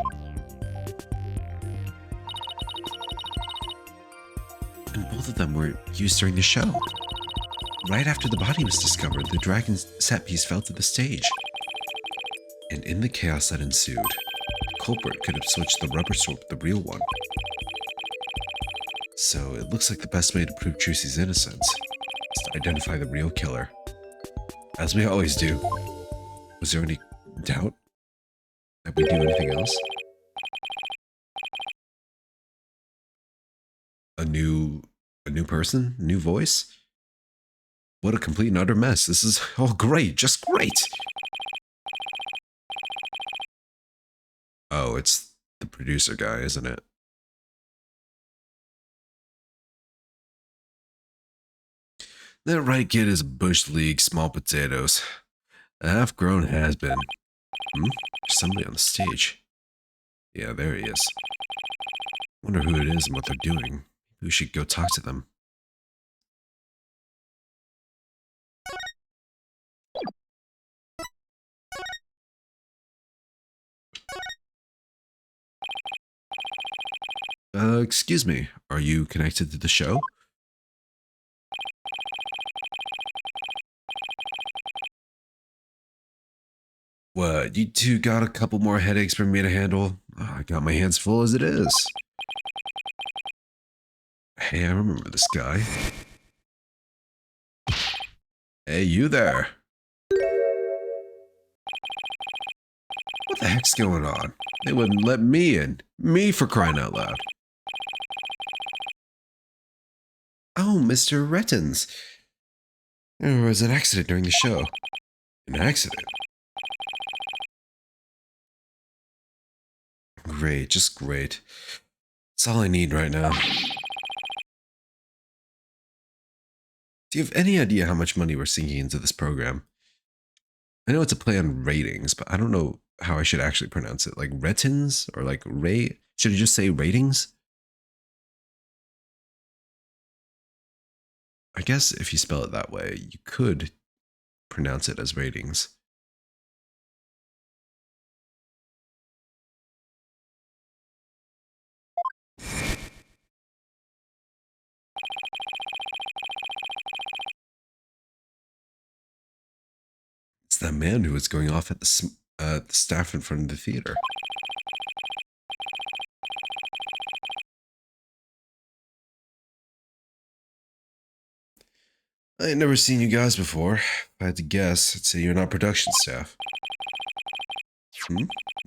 And both of them were used during the show. Right after the body was discovered, the dragon set piece fell to the stage. And in the chaos that ensued, the culprit could have switched the rubber sword with the real one. So it looks like the best way to prove Trucy's innocence is to identify the real killer. As we always do. Was there any doubt that we do anything else? A new person? New voice? What a complete and utter mess. This is all great. Just great. Oh, it's the producer guy, isn't it? That Wright kid is bush league small potatoes. A half-grown has-been. There's somebody on the stage. Yeah, there he is. Wonder who it is and what they're doing. Maybe we should go talk to them. Excuse me, are you connected to the show? What, you two got a couple more headaches for me to handle? Oh, I got my hands full as it is. Hey, I remember this guy. Hey, you there. What the heck's going on? They wouldn't let me in. Me for crying out loud. Oh, Mr. Rettens. There was an accident during the show. An accident? Great, just great. That's all I need right now. Do you have any idea how much money we're sinking into this program? I know it's a play on ratings, but I don't know how I should actually pronounce it. Like Rettens or like Ray? Should I just say ratings? I guess if you spell it that way, you could pronounce it as ratings. It's that man who was going off at the staff in front of the theater. I ain't never seen you guys before. If I had to guess, I'd say you're not production staff.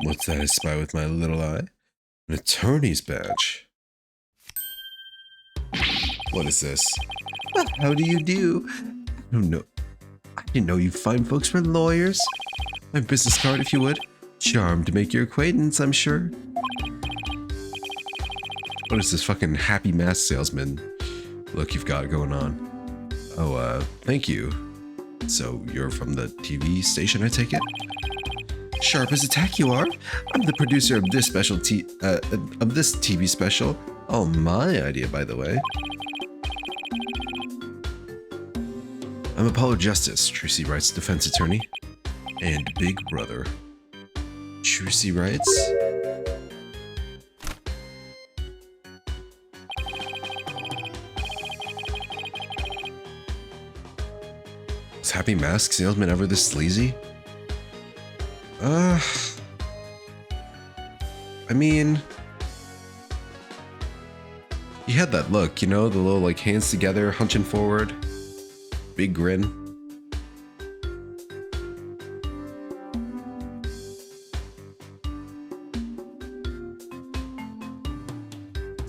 What's that I spy with my little eye? An attorney's badge. What is this? Well, how do you do? Oh no. I didn't know you fine folks were lawyers. My business card, if you would. Charmed to make your acquaintance, I'm sure. What is this fucking happy mask salesman look you've got going on? Oh, thank you. So, you're from the TV station, I take it? Sharp as a tack you are. I'm the producer of this this TV special. Oh, my idea, by the way. I'm Apollo Justice, Trucy Wright's defense attorney. And big brother. Trucy Wright's? Happy Mask Salesman ever this sleazy? I mean, he had that look, you know, the little like hands together, hunching forward, big grin.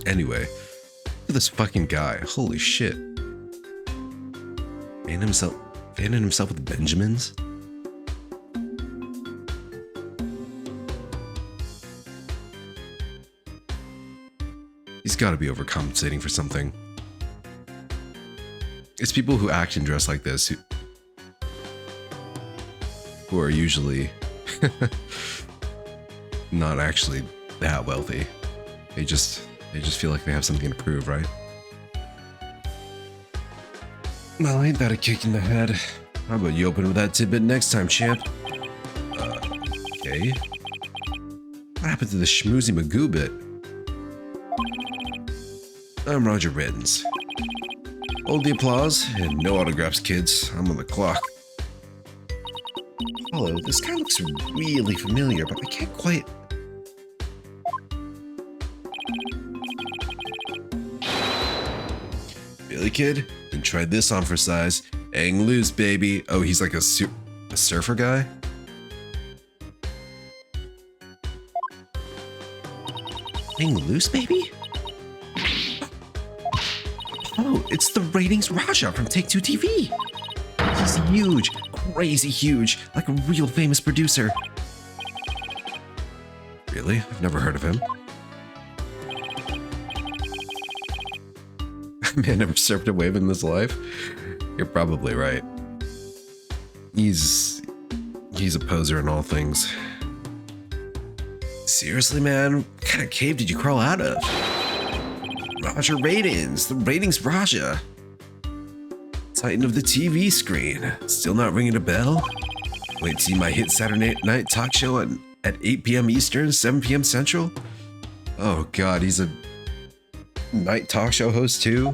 Anyway, look at this fucking guy. Holy shit. Fanning himself with Benjamins? He's gotta be overcompensating for something. It's people who act and dress like this who are usually not actually that wealthy. They just feel like they have something to prove, right? Well, ain't that a kick in the head? How about you open with that tidbit next time, champ? Okay. What happened to the schmoozy Magoo bit? I'm Roger Riddens. Hold the applause and no autographs, kids. I'm on the clock. Hello, this guy looks really familiar, but I can't quite... Really, kid? Then try this on for size. Hang loose, baby. Oh, he's like a surfer guy? Hang loose, baby? Oh, it's the Ratings Raja from Take-Two TV. He's huge, crazy huge, like a real famous producer. Really? I've never heard of him. Man never surfed a wave in his life? You're probably right. He's a poser in all things. Seriously, man? What kind of cave did you crawl out of? Roger Ratings, the Ratings Raja. Titan of the TV screen. Still not ringing a bell? Wait to see my hit Saturday night talk show at 8 p.m. Eastern, 7 p.m. Central? Oh god, he's a night talk show host too?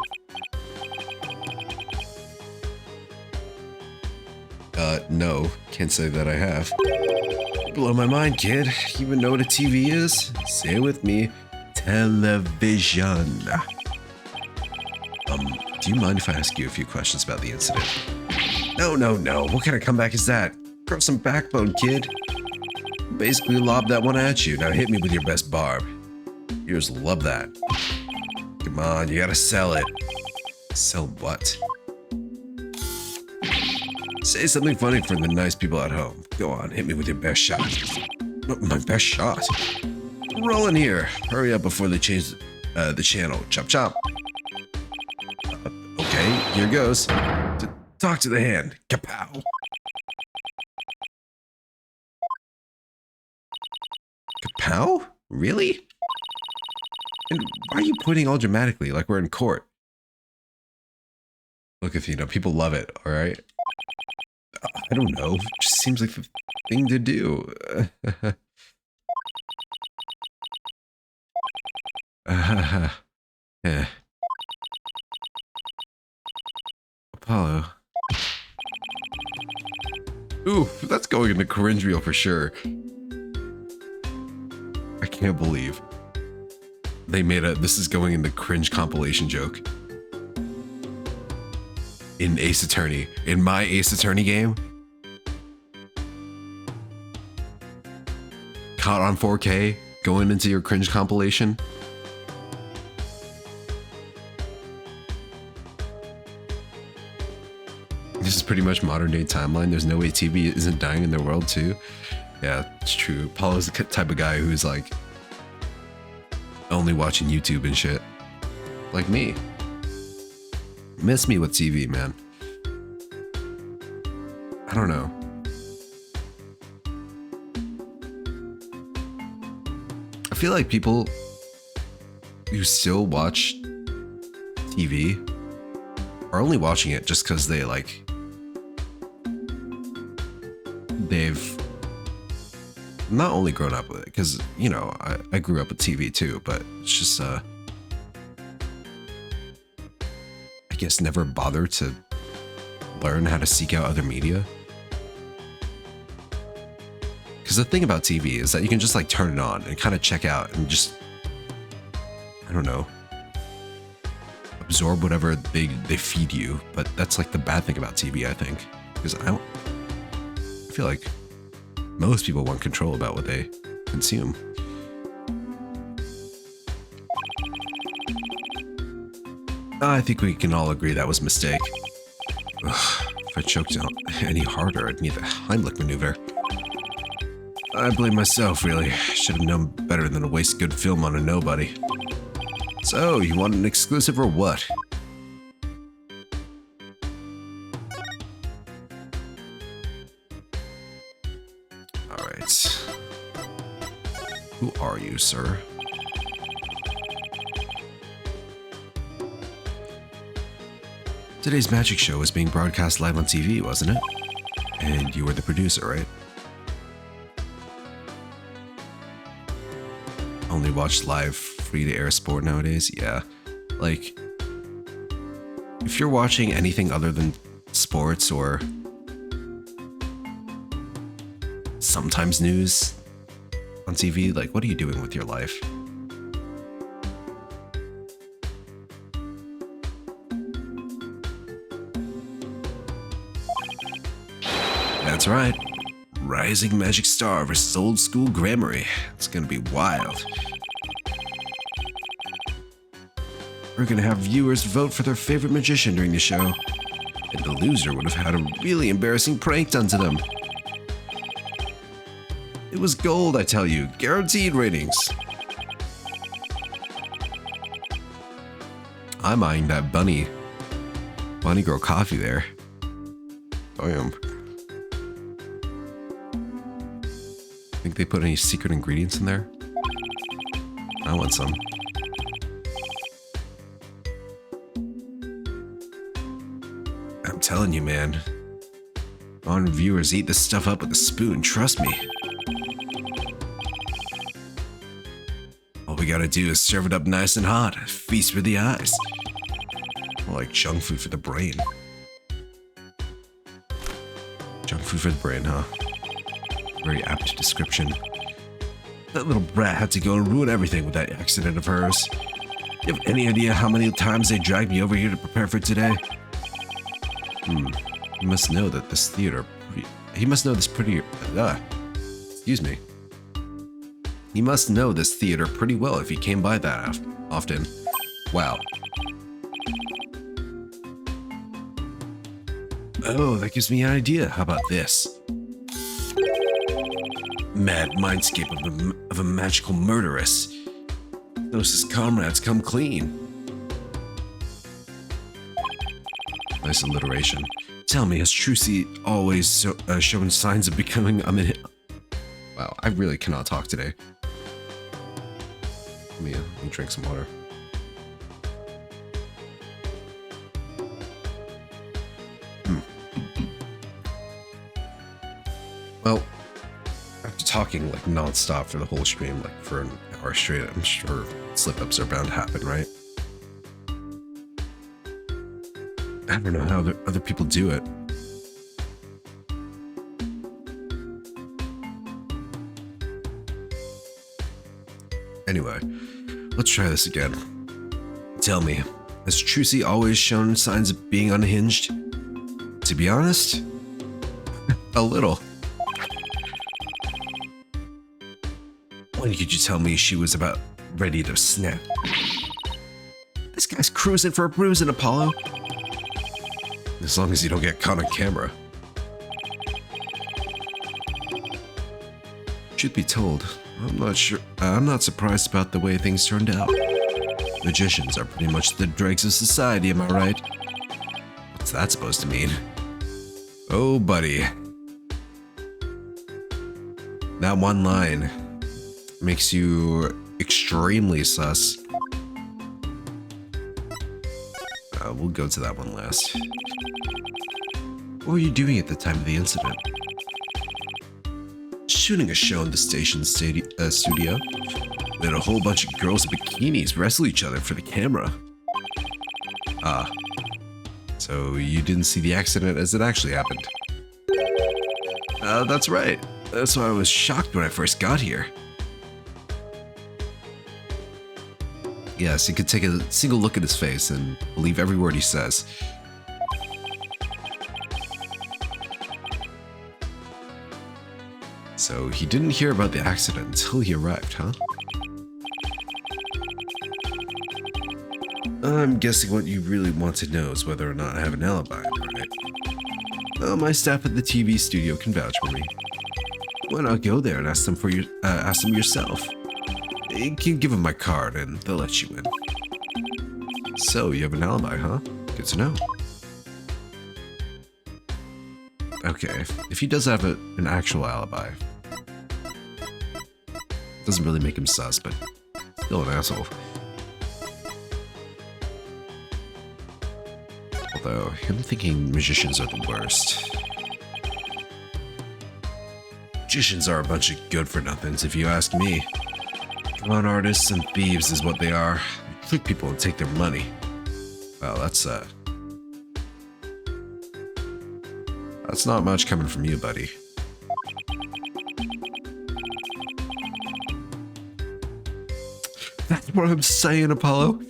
No, can't say that I have. Blow my mind, kid. You even know what a TV is? Say it with me. Television. Do you mind if I ask you a few questions about the incident? No. What kind of comeback is that? Grow some backbone, kid. Basically lobbed that one at you. Now hit me with your best barb. Viewers love that. Come on, you gotta sell it. Sell what? Say something funny for the nice people at home. Go on, hit me with your best shot. My best shot? Rolling here. Hurry up before they change the channel. Chop chop. Okay, here goes. Talk to the hand. Kapow. Kapow? Really? And why are you pointing all dramatically like we're in court? Look, if you know, people love it, alright? I don't know. It just seems like the thing to do. Yeah. Apollo. Ooh, that's going into cringe reel for sure. I can't believe they made this is going in the cringe compilation joke. In Ace Attorney. In my Ace Attorney game. Caught on 4K, going into your cringe compilation. This is pretty much modern day timeline. There's no way TV isn't dying in their world too. Yeah, it's true. Apollo's the type of guy who's like only watching YouTube and shit. Like me. Miss me with TV, man. I don't know. I feel like people who still watch TV are only watching it just because they've not only grown up with it, because, you know, I grew up with TV too, but it's just, I guess never bother to learn how to seek out other media? Because the thing about TV is that you can just like turn it on and kind of check out and just, I don't know, absorb whatever they feed you. But that's like the bad thing about TV, I think, because I feel like most people want control about what they consume. I think we can all agree that was a mistake. Ugh, if I choked out any harder, I'd need the Heimlich maneuver. I blame myself, really. Should have known better than to waste good film on a nobody. So, you want an exclusive or what? Alright. Who are you, sir? Today's magic show was being broadcast live on TV, wasn't it? And you were the producer, right? Only watch live free-to-air sport nowadays? Yeah. Like, if you're watching anything other than sports or sometimes news on TV, like, what are you doing with your life? That's right. Rising Magic Star versus Old School Grammary. It's gonna be wild. We're gonna have viewers vote for their favorite magician during the show. And the loser would have had a really embarrassing prank done to them. It was gold, I tell you. Guaranteed ratings. I'm eyeing that bunny girl coffee there. Damn. Think they put any secret ingredients in there? I want some. I'm telling you, man. Our viewers eat this stuff up with a spoon, trust me. All we gotta do is serve it up nice and hot. A feast for the eyes. More like junk food for the brain. Junk food for the brain, huh? Very apt description. That little brat had to go and ruin everything with that accident of hers. You have any idea how many times they dragged me over here to prepare for today? He must know that this theater He must know this theater pretty well if he came by that often. Wow. Oh, that gives me an idea. How about this? Mad mindscape of a magical murderess. Knows his comrades come clean. Nice alliteration. Tell me, has Trucy always shown signs of becoming a Wow, I really cannot talk today. Let me drink some water. Well, after talking like non-stop for the whole stream, like for an hour straight, I'm sure slip-ups are bound to happen, right? I don't know how other people do it. Anyway, let's try this again. Tell me, has Trucy always shown signs of being unhinged? To be honest, a little. When could you tell me she was about ready to snap? This guy's cruising for a bruising, Apollo. As long as you don't get caught on camera. Truth be told, I'm not surprised about the way things turned out. Magicians are pretty much the dregs of society, am I right? What's that supposed to mean? Oh, buddy. That one line makes you extremely sus. We'll go to that one last. What were you doing at the time of the incident? Shooting a show in the station studio. We had a whole bunch of girls in bikinis wrestle each other for the camera. So So you didn't see the accident as it actually happened? That's right. That's why I was shocked when I first got here. Yes, you could take a single look at his face and believe every word he says. So he didn't hear about the accident until he arrived, huh? I'm guessing what you really want to know is whether or not I have an alibi, right? Oh, my staff at the TV studio can vouch for me. Why not go there and ask them yourself? You can give them my card and they'll let you in. So, you have an alibi, huh? Good to know. Okay, if he does have an actual alibi, doesn't really make him sus, but still an asshole. Although, I'm thinking magicians are the worst. Magicians are a bunch of good-for-nothings, if you ask me. Con artists and thieves is what they are. They trick people and take their money. Well, that's not much coming from you, buddy. That's what I'm saying, Apollo.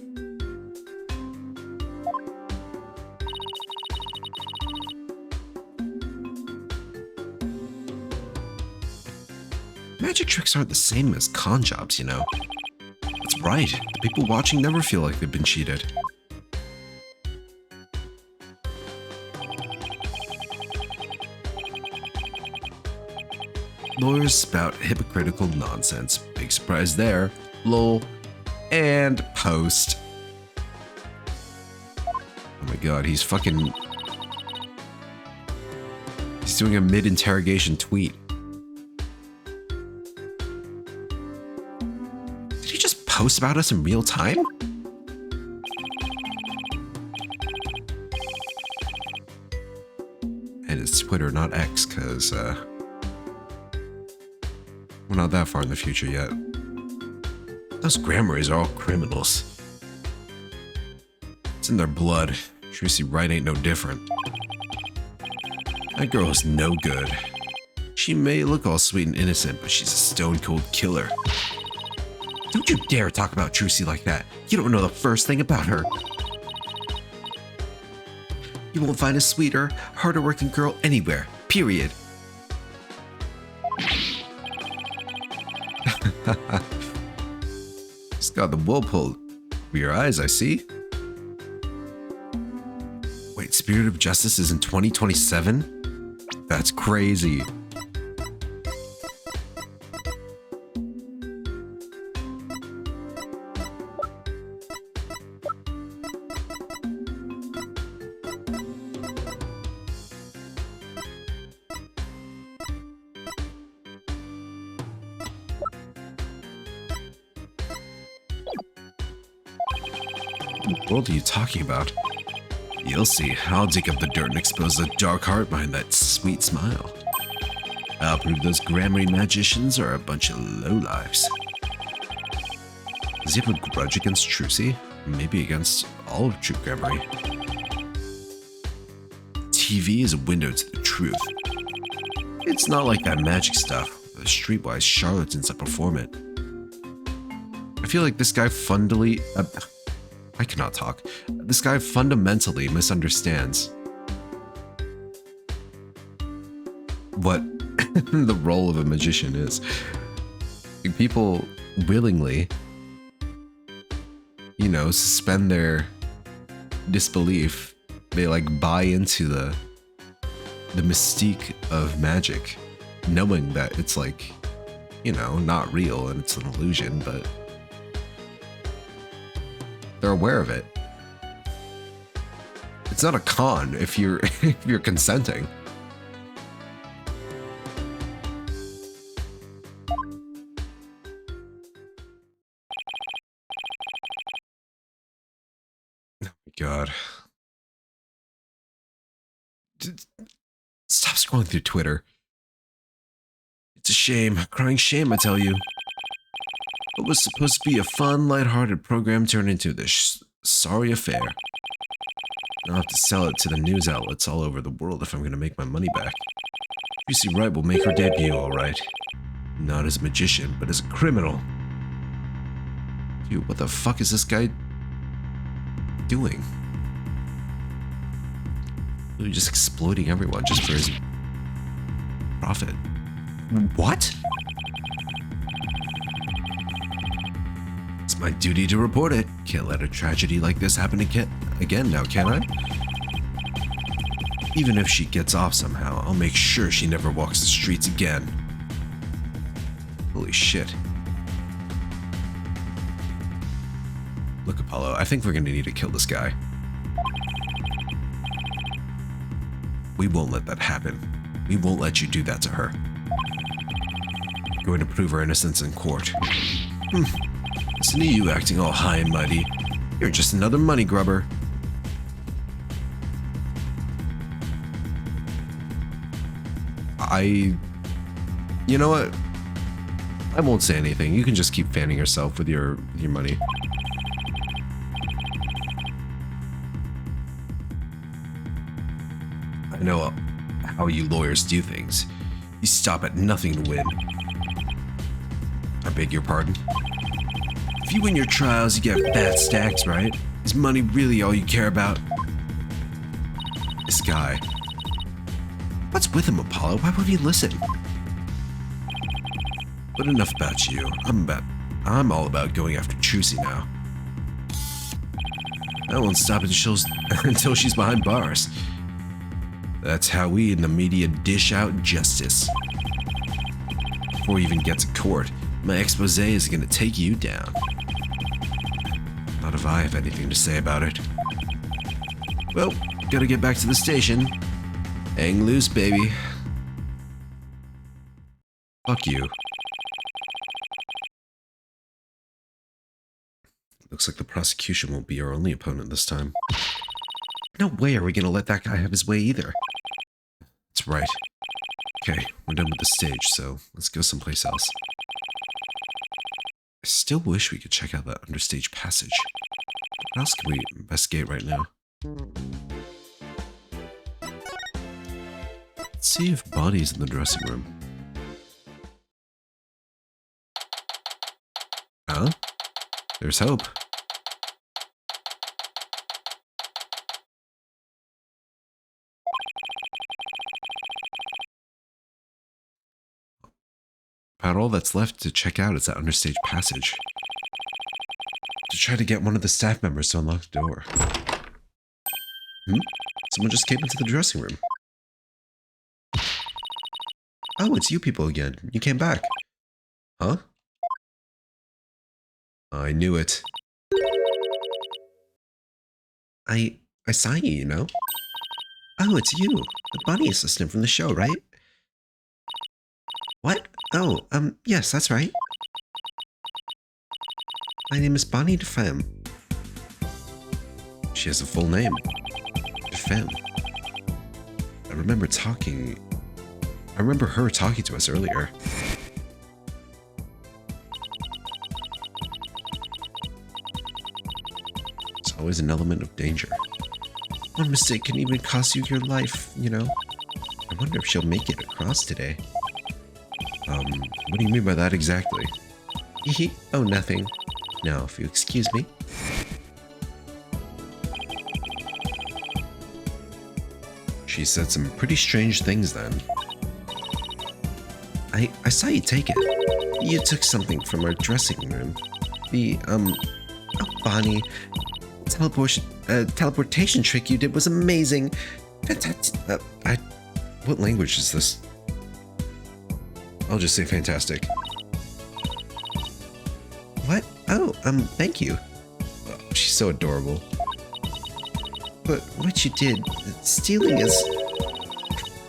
Magic tricks aren't the same as con jobs, you know. That's right. The people watching never feel like they've been cheated. Lawyers spout hypocritical nonsense. Big surprise there. Lol. And post. Oh my god, he's fucking... He's doing a mid-interrogation tweet. Did he just post about us in real time? And it's Twitter, not X, because, we're not that far in the future yet. Those Grammys are all criminals. It's in their blood. Tracy Wright ain't no different. That girl is no good. She may look all sweet and innocent, but she's a stone-cold killer. Don't you dare talk about Tracy like that. You don't know the first thing about her. You won't find a sweeter, harder-working girl anywhere. Period. Just got the wool pulled over your eyes, I see. Wait, Spirit of Justice is in 2027? That's crazy. What world are you talking about? You'll see. I'll dig up the dirt and expose the dark heart behind that sweet smile. I'll prove those Grammar magicians are a bunch of lowlifes. Does he have a grudge against Trucy? Maybe against all of True Grammar. TV is a window to the truth. It's not like that magic stuff. The streetwise charlatans that perform it. I feel like this guy I cannot talk. This guy fundamentally misunderstands what the role of a magician is. People willingly, you know, suspend their disbelief. They like buy into the mystique of magic, knowing that it's like, you know, not real and it's an illusion, but they're aware of it. It's not a con if you're if you're consenting. Oh my god. Stop scrolling through Twitter. It's a shame. Crying shame, I tell you. What was supposed to be a fun, lighthearted program turned into this sorry affair. I'll have to sell it to the news outlets all over the world if I'm going to make my money back. Tracy Wright will make her debut, all right. Not as a magician, but as a criminal. Dude, what the fuck is this guy doing? Really just exploiting everyone just for his profit. What? It's my duty to report it. Can't let a tragedy like this happen again now, can I? Even if she gets off somehow, I'll make sure she never walks the streets again. Holy shit. Look, Apollo, I think we're gonna need to kill this guy. We won't let that happen. We won't let you do that to her. You're going to prove her innocence in court. Listen to you acting all high and mighty. You're just another money grubber. You know what? I won't say anything. You can just keep fanning yourself with your money. I know how you lawyers do things. You stop at nothing to win. I beg your pardon? If you win your trials, you get fat stacks, right? Is money really all you care about? This guy. What's with him, Apollo? Why would he listen? But enough about you. I'm all about going after Trucy now. I won't stop until she's behind bars. That's how we in the media dish out justice. Before we even get to court, my expose is gonna take you down. Not if I have anything to say about it. Well, gotta get back to the station. Hang loose, baby. Fuck you. Looks like the prosecution won't be our only opponent this time. No way are we gonna let that guy have his way either. That's right. Okay, we're done with the stage, so let's go someplace else. I still wish we could check out that understage passage. What else can we investigate right now? Let's see if Bonnie's in the dressing room. Huh? There's hope. About all that's left to check out is that understage passage. To try to get one of the staff members to unlock the door. Someone just came into the dressing room. Oh, it's you people again. You came back. Huh? I knew it. I saw you, you know? Oh, it's you. The bunny assistant from the show, right? What? Oh, yes, that's right. My name is Bonnie DeFemme. She has a full name. DeFemme. I remember her talking to us earlier. There's always an element of danger. One mistake can even cost you your life, you know? I wonder if she'll make it across today. What do you mean by that exactly? Hehe, oh, nothing. Now, if you excuse me. She said some pretty strange things then. I saw you take it. You took something from our dressing room. The, oh, Bonnie. Teleportation trick you did was amazing. What language is this? I'll just say fantastic. What? Oh, thank you. Oh, she's so adorable. But what you did, stealing is...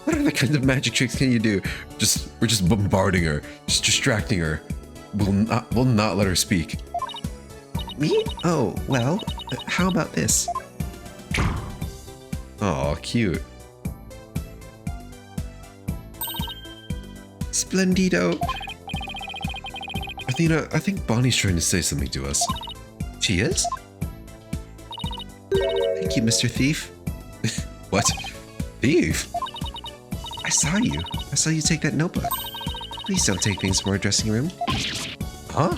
What other kinds of magic tricks can you do? We're just bombarding her, just distracting her. We'll not let her speak. Me? Oh, well, how about this? Aw, cute. Splendido. Athena, I think Bonnie's trying to say something to us. She is? Thank you, Mr. Thief. What? Thief? I saw you. I saw you take that notebook. Please don't take things from our dressing room. Huh?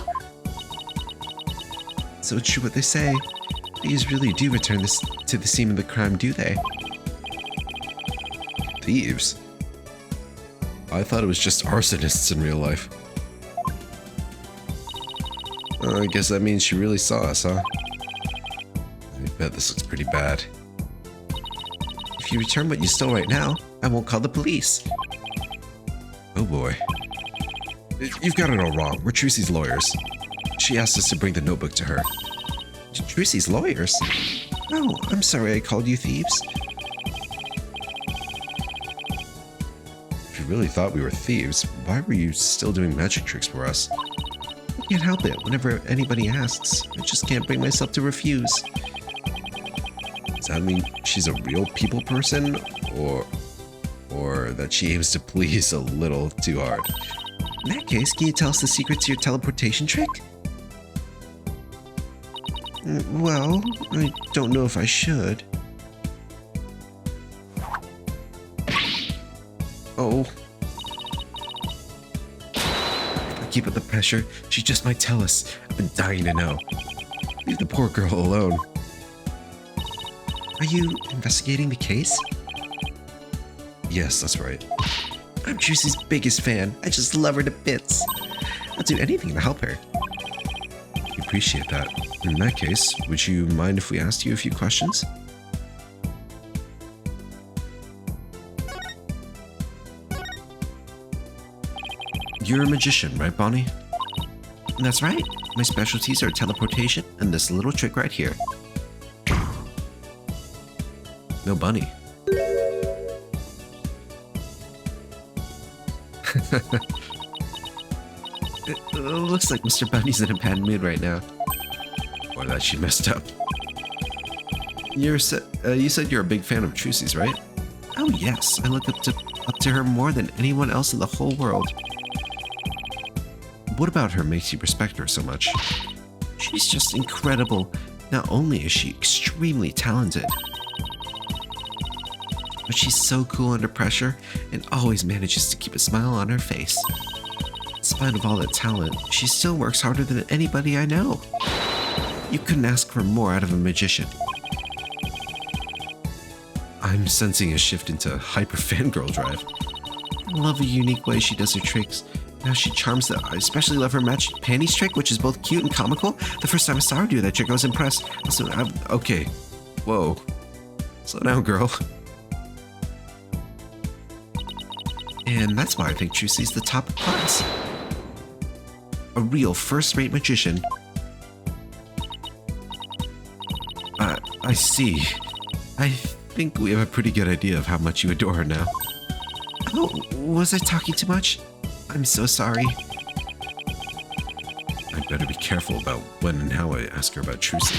So it's true what they say. Thieves really do return this to the scene of the crime, do they? Thieves? I thought it was just arsonists in real life. I guess that means she really saw us, huh? I bet this looks pretty bad. If you return what you stole right now, I won't call the police. Oh boy. You've got it all wrong. We're Trucy's lawyers. She asked us to bring the notebook to her. Trucy's lawyers? Oh, I'm sorry I called you thieves. If you really thought we were thieves, why were you still doing magic tricks for us? I can't help it. Whenever anybody asks, I just can't bring myself to refuse. Does that mean she's a real people person? Or that she aims to please a little too hard? In that case, can you tell us the secret to your teleportation trick? Well, I don't know if I should. Oh. Keep up the pressure. She just might tell us. I've been dying to know. Leave the poor girl alone. Are you investigating the case? Yes, that's right. I'm Juicy's biggest fan. I just love her to bits. I'll do anything to help her. We appreciate that. In that case, would you mind if we asked you a few questions? You're a magician, right, Bonnie? That's right. My specialties are teleportation and this little trick right here. No bunny. It looks like Mr. Bunny's in a bad mood right now. Or that she messed up. You said you're a big fan of Trucy's, right? Oh yes, I look up to her more than anyone else in the whole world. What about her makes you respect her so much? She's just incredible. Not only is she extremely talented, but she's so cool under pressure and always manages to keep a smile on her face. In spite of all that talent, she still works harder than anybody I know. You couldn't ask for more out of a magician. I'm sensing a shift into hyper fangirl drive. I love the unique way she does her tricks. Now she charms them. I especially love her matched panties trick, which is both cute and comical. The first time I saw her do that trick, I was impressed. Also, okay. Whoa. Slow down, girl. And that's why I think Trucy's the top of class. A real first-rate magician. I see. I think we have a pretty good idea of how much you adore her now. Oh, was I talking too much? I'm so sorry. I'd better be careful about when and how I ask her about Trucy.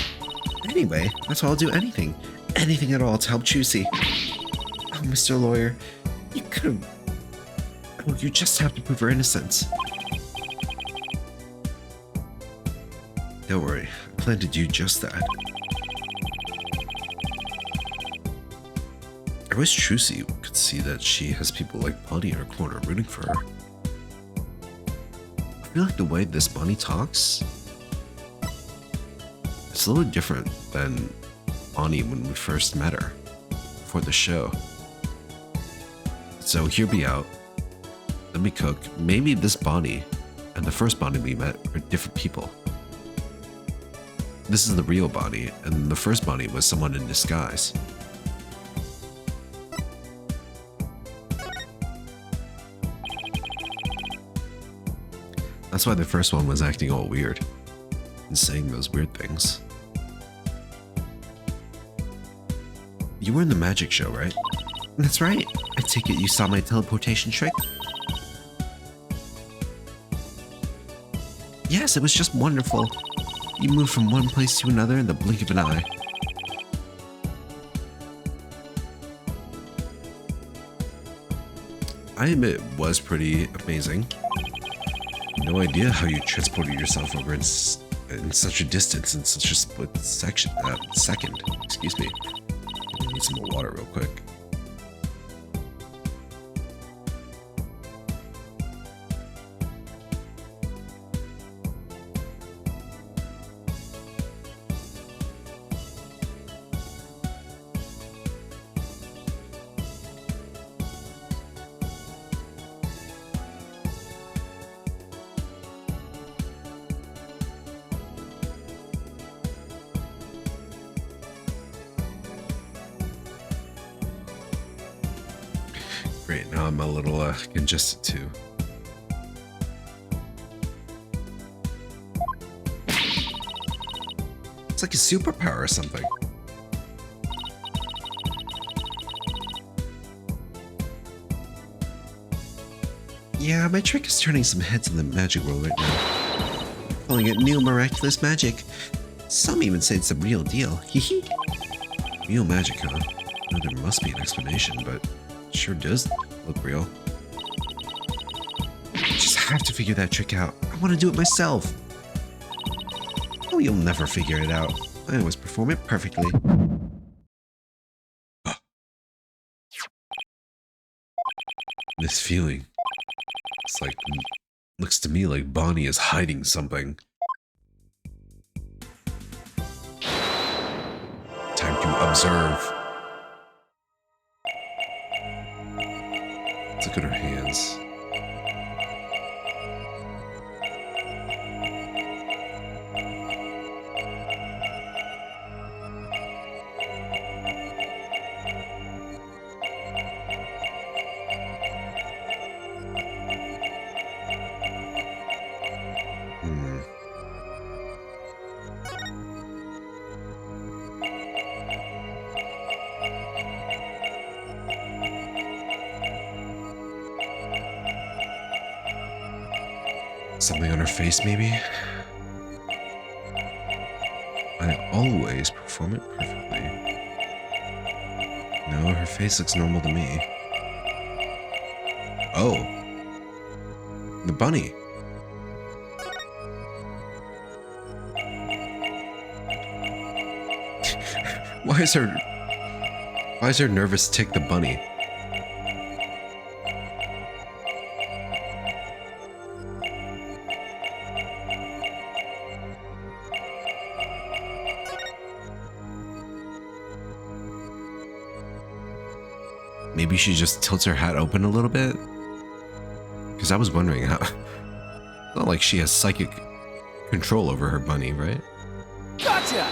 Anyway, that's why I'll do anything. Anything at all to help Trucy. Oh, Mr. Lawyer, you could have... Oh, you just have to prove her innocence. Don't worry, I plan to do just that. I wish Trucy could see that she has people like Buddy in her corner rooting for her. I feel like the way this bunny talks, it's a little different than Bonnie when we first met her for the show. So hear me out. Let me cook. Maybe this Bonnie and the first Bonnie we met are different people. This is the real Bonnie, and the first Bonnie was someone in disguise. That's why the first one was acting all weird and saying those weird things. You were in the magic show, right? That's right. I take it you saw my teleportation trick? Yes, it was just wonderful. You moved from one place to another in the blink of an eye. I admit it was pretty amazing. No idea how you transported yourself over in such a distance in such a split second. Excuse me. I need some more water real quick. Great, now I'm a little congested too. It's like a superpower or something. Yeah, my trick is turning some heads in the magic world right now. Calling it new miraculous magic. Some even say it's the real deal. Hehe. Real magic, huh? Well, there must be an explanation, but it sure does look real. I just have to figure that trick out. I want to do it myself. Oh, you'll never figure it out. I always perform it perfectly. This feeling. It's like, looks to me like Bonnie is hiding something. Time to observe. Let's look at her hands. Something on her face, maybe? I always perform it perfectly. No, her face looks normal to me. Oh. The bunny. Why is her nervous tick the bunny? Maybe she just tilts her hat open a little bit? Because I was wondering how... It's not like she has psychic control over her bunny, right? Gotcha!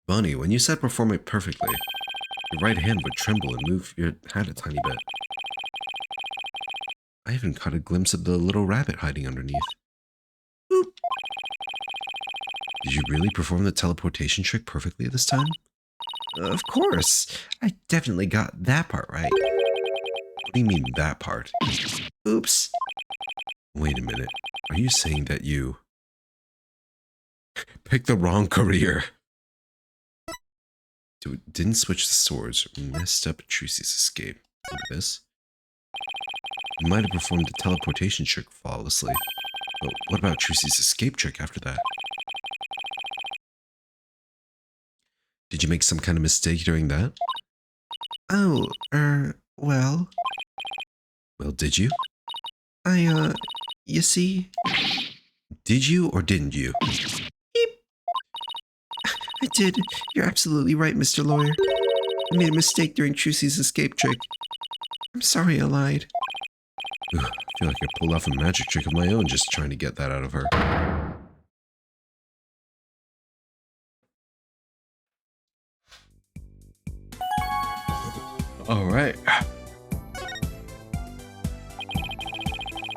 Bunny, when you said perform it perfectly, your right hand would tremble and move your hat a tiny bit. I even caught a glimpse of the little rabbit hiding underneath. Boop. Did you really perform the teleportation trick perfectly this time? Of course. I definitely got that part right. What do you mean that part? Oops. Wait a minute. Are you saying that you picked the wrong career? Didn't switch the swords. Messed up Trucy's escape. Look at this. You might have performed the teleportation trick flawlessly. But what about Trucy's escape trick after that? Did you make some kind of mistake during that? Oh, well... Well, did you? You see... Did you or didn't you? Beep. I did. You're absolutely right, Mr. Lawyer. I made a mistake during Trucy's escape trick. I'm sorry I lied. Ugh, I feel like I pulled off a magic trick of my own just trying to get that out of her. Alright.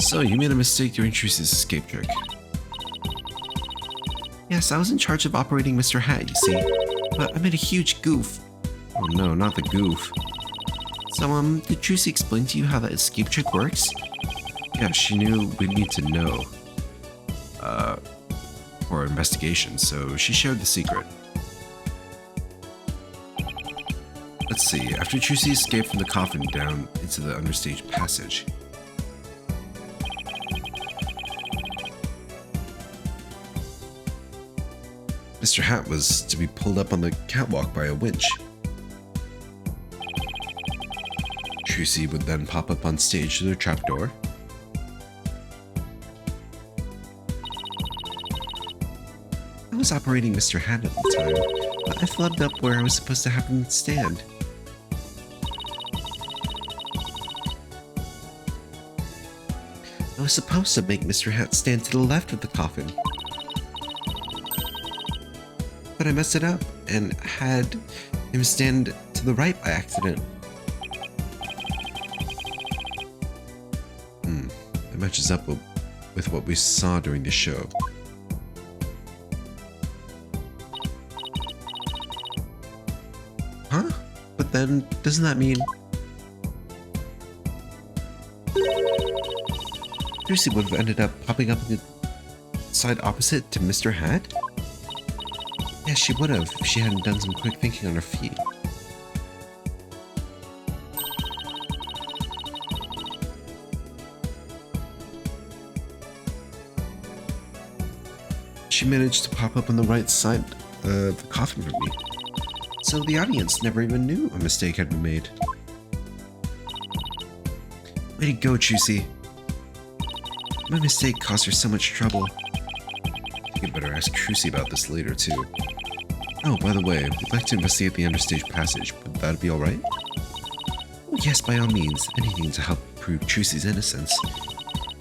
So, you made a mistake during Trucy's escape trick. Yes, I was in charge of operating Mr. Hat, you see. But I made a huge goof. Oh no, not the goof. So, did Trucy explain to you how that escape trick works? Yeah, she knew we'd need to know. For our investigation, so she shared the secret. Let's see, after Trucy escaped from the coffin down into the understage passage. Mr. Hat was to be pulled up on the catwalk by a winch. Trucy would then pop up on stage through the trapdoor. I was operating Mr. Hat at the time, but I flubbed up where I was supposed to have him stand. I was supposed to make Mr. Hat stand to the left of the coffin. But I messed it up and had him stand to the right by accident. That matches up with what we saw during the show. Huh? But then, doesn't that mean... Lucy would have ended up popping up in the side opposite to Mr. Hat? Yeah, she would have if she hadn't done some quick thinking on her feet. She managed to pop up on the right side of the coffin for me. So the audience never even knew a mistake had been made. Way to go, Trucy. My mistake caused her so much trouble. I think I'd better ask Trucy about this later, too. Oh, by the way, we'd like to investigate the understage passage. Would that be alright? Oh, yes, by all means. Anything to help prove Trucy's innocence.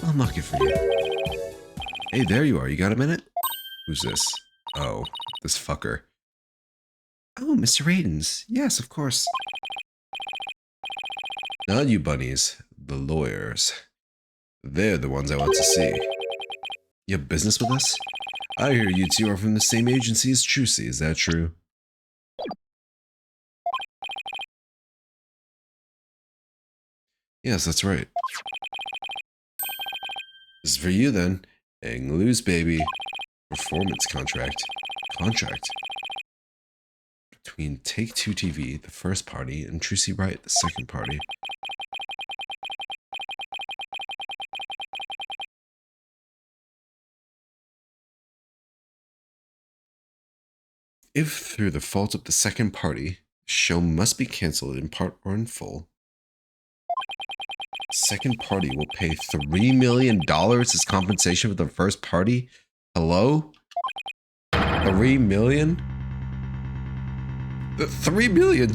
I'll mark it for you. Hey, there you are. You got a minute? Who's this? Oh, this fucker. Oh, Mr. Raidens. Yes, of course. Not you bunnies. The lawyers. They're the ones I want to see. You have business with us? I hear you two are from the same agency as Trucy, is that true? Yes, that's right. This is for you then. Hang loose, baby. Performance contract. Contract? Between Take-Two TV, the first party, and Trucy Wright, the second party. If through the fault of the second party, the show must be cancelled in part or in full. Second party will pay $3 million as compensation for the first party? Hello? $3 million? The $3 million?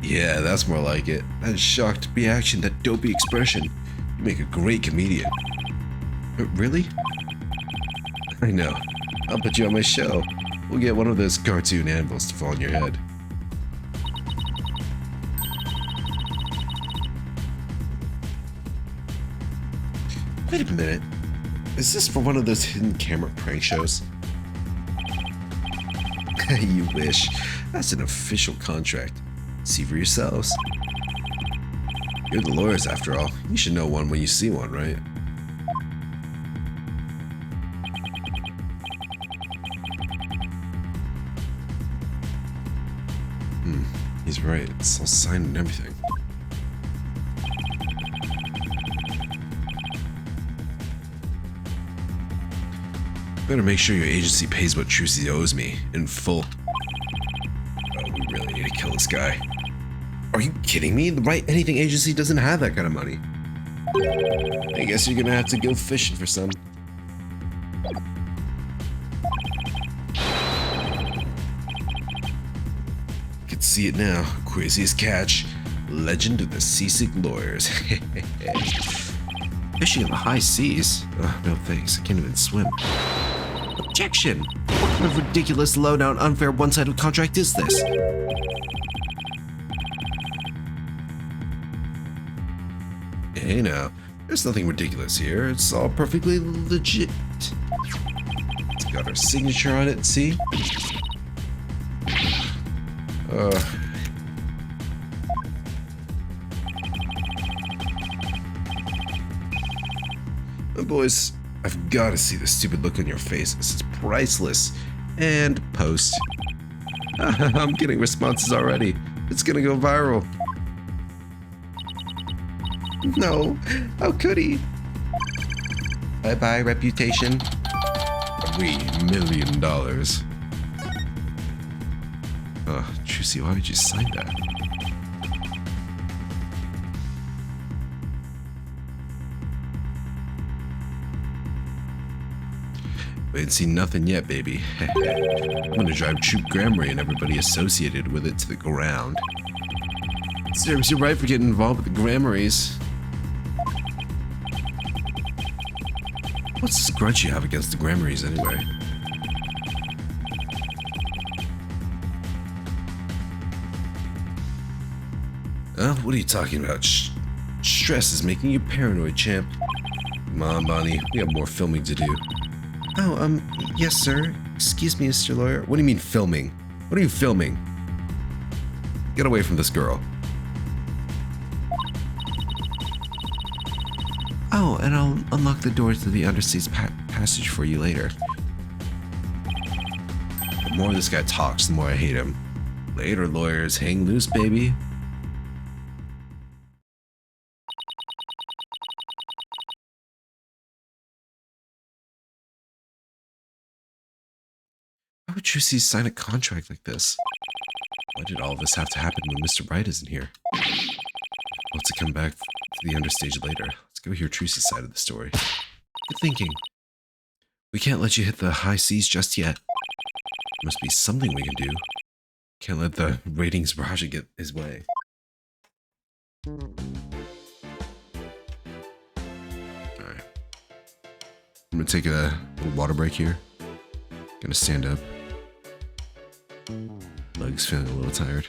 Yeah, that's more like it. That shocked reaction, that dopey expression. You make a great comedian. Really? I know. I'll put you on my show. We'll get one of those cartoon anvils to fall on your head. Wait a minute. Is this for one of those hidden camera prank shows? You wish. That's an official contract. See for yourselves. You're the lawyers after all. You should know one when you see one, right? He's right. It's all signed and everything. Better make sure your agency pays what Trucy owes me in full. Oh, we really need to kill this guy. Are you kidding me? The Wright Anything agency doesn't have that kind of money. I guess you're gonna have to go fishing for some. See it now. Craziest catch. Legend of the Seasick Lawyers. Fishing in the high seas? No thanks. I can't even swim. Objection! What kind of ridiculous, low-down, unfair, one-sided contract is this? Hey now. There's nothing ridiculous here. It's all perfectly legit. It's got our signature on it, see? Boys, I've got to see the stupid look on your faces. It's priceless. And post. I'm getting responses already. It's gonna go viral. No, how could he? Bye-bye, reputation. $3 million. Trucy, why would you sign that? We ain't seen nothing yet, baby. I'm gonna drive Troop Grammary and everybody associated with it to the ground. Serves you right for getting involved with the Grammaries. What's this grudge you have against the Grammaries anyway? What are you talking about? Stress is making you paranoid, champ. Come on, Bonnie. We have more filming to do. Oh, yes, sir. Excuse me, Mr. Lawyer. What do you mean filming? What are you filming? Get away from this girl. Oh, and I'll unlock the door to the understate's passage for you later. The more this guy talks, the more I hate him. Later, lawyers. Hang loose, baby. Why would Trucy sign a contract like this? Why did all this have to happen when Mr. Wright isn't here? I'll have to come back to the understage later. Let's go hear Trucy's side of the story. Good thinking. We can't let you hit the high seas just yet. Must be something we can do. Can't let the ratings project get his way. Alright. I'm gonna take a little water break here. Gonna stand up. Legs feeling a little tired.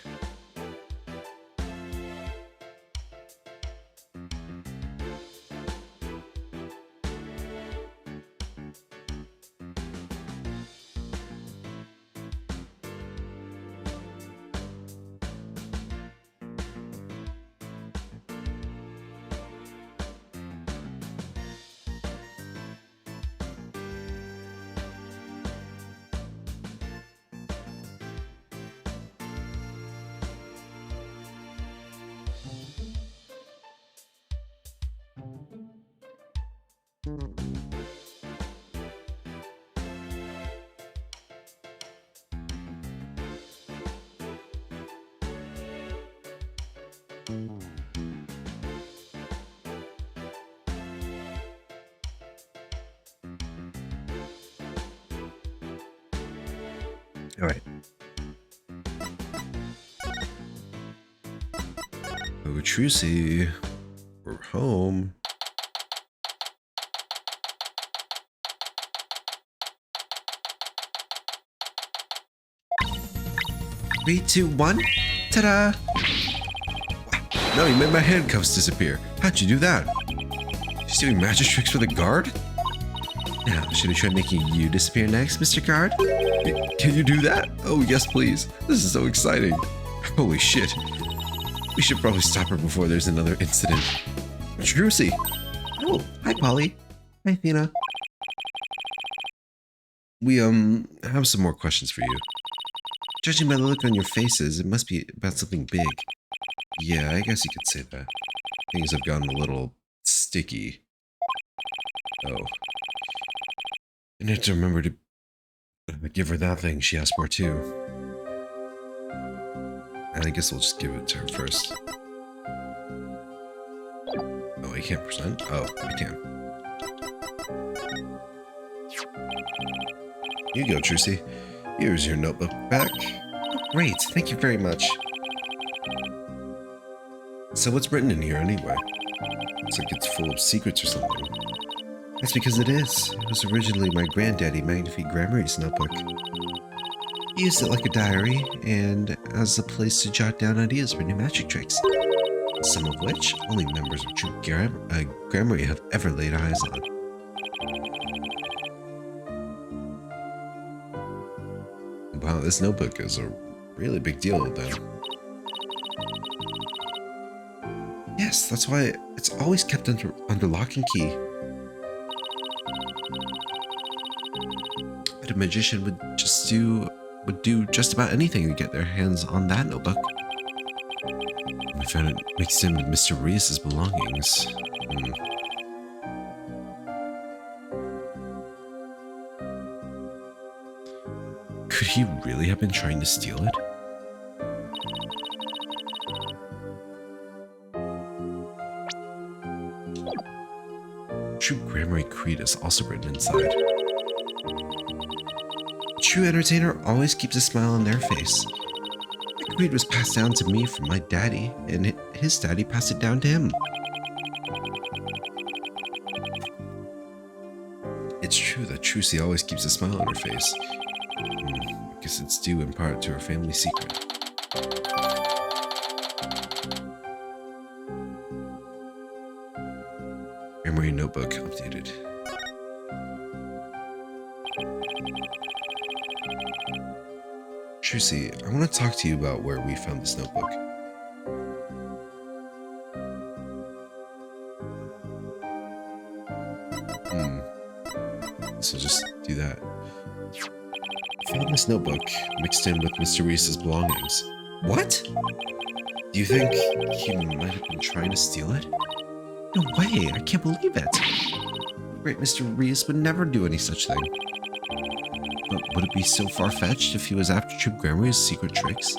All right. Oh, Trucy, we're home. Three, two, one. Ta-da! No, you made my handcuffs disappear. How'd you do that? She's doing magic tricks for the guard? Now, should I try making you disappear next, Mr. Guard? Can you do that? Oh, yes, please. This is so exciting. Holy shit. We should probably stop her before there's another incident. Trucy. Oh, hi, Polly. Hi, Athena. We, have some more questions for you. Judging by the look on your faces, it must be about something big. Yeah, I guess you could say that. Things have gotten a little sticky. Oh. I need to remember to give her that thing she asked for too. And I guess we'll just give it to her first. Oh, I can't present? Oh, I can. Here you go, Trucy. Here's your notebook back. Oh, great, thank you very much. So what's written in here anyway? Looks like it's full of secrets or something. That's because it is. It was originally my granddaddy, Magnifique Grammary's notebook. He used it like a diary and as a place to jot down ideas for new magic tricks. Some of which only members of Troop Grammary have ever laid eyes on. Wow, this notebook is a really big deal then. Yes, that's why it's always kept under lock and key. But a magician would do just about anything to get their hands on that notebook. I found it mixed in with Mr. Rias's belongings. he really have been trying to steal it? True Grammary Creed is also written inside. A true entertainer always keeps a smile on their face. The creed was passed down to me from my daddy, and his daddy passed it down to him. It's true that Trucy always keeps a smile on her face. I guess it's due in part to her family secret. Memory notebook updated. Trucy, I want to talk to you about where we found this notebook. So just do that. Found this notebook mixed in with Mr. Reese's belongings. What? Do you think he might have been trying to steal it? No way, I can't believe it. Great Mr. Reese would never do any such thing. But would it be so far-fetched if he was after True Grammary's secret tricks?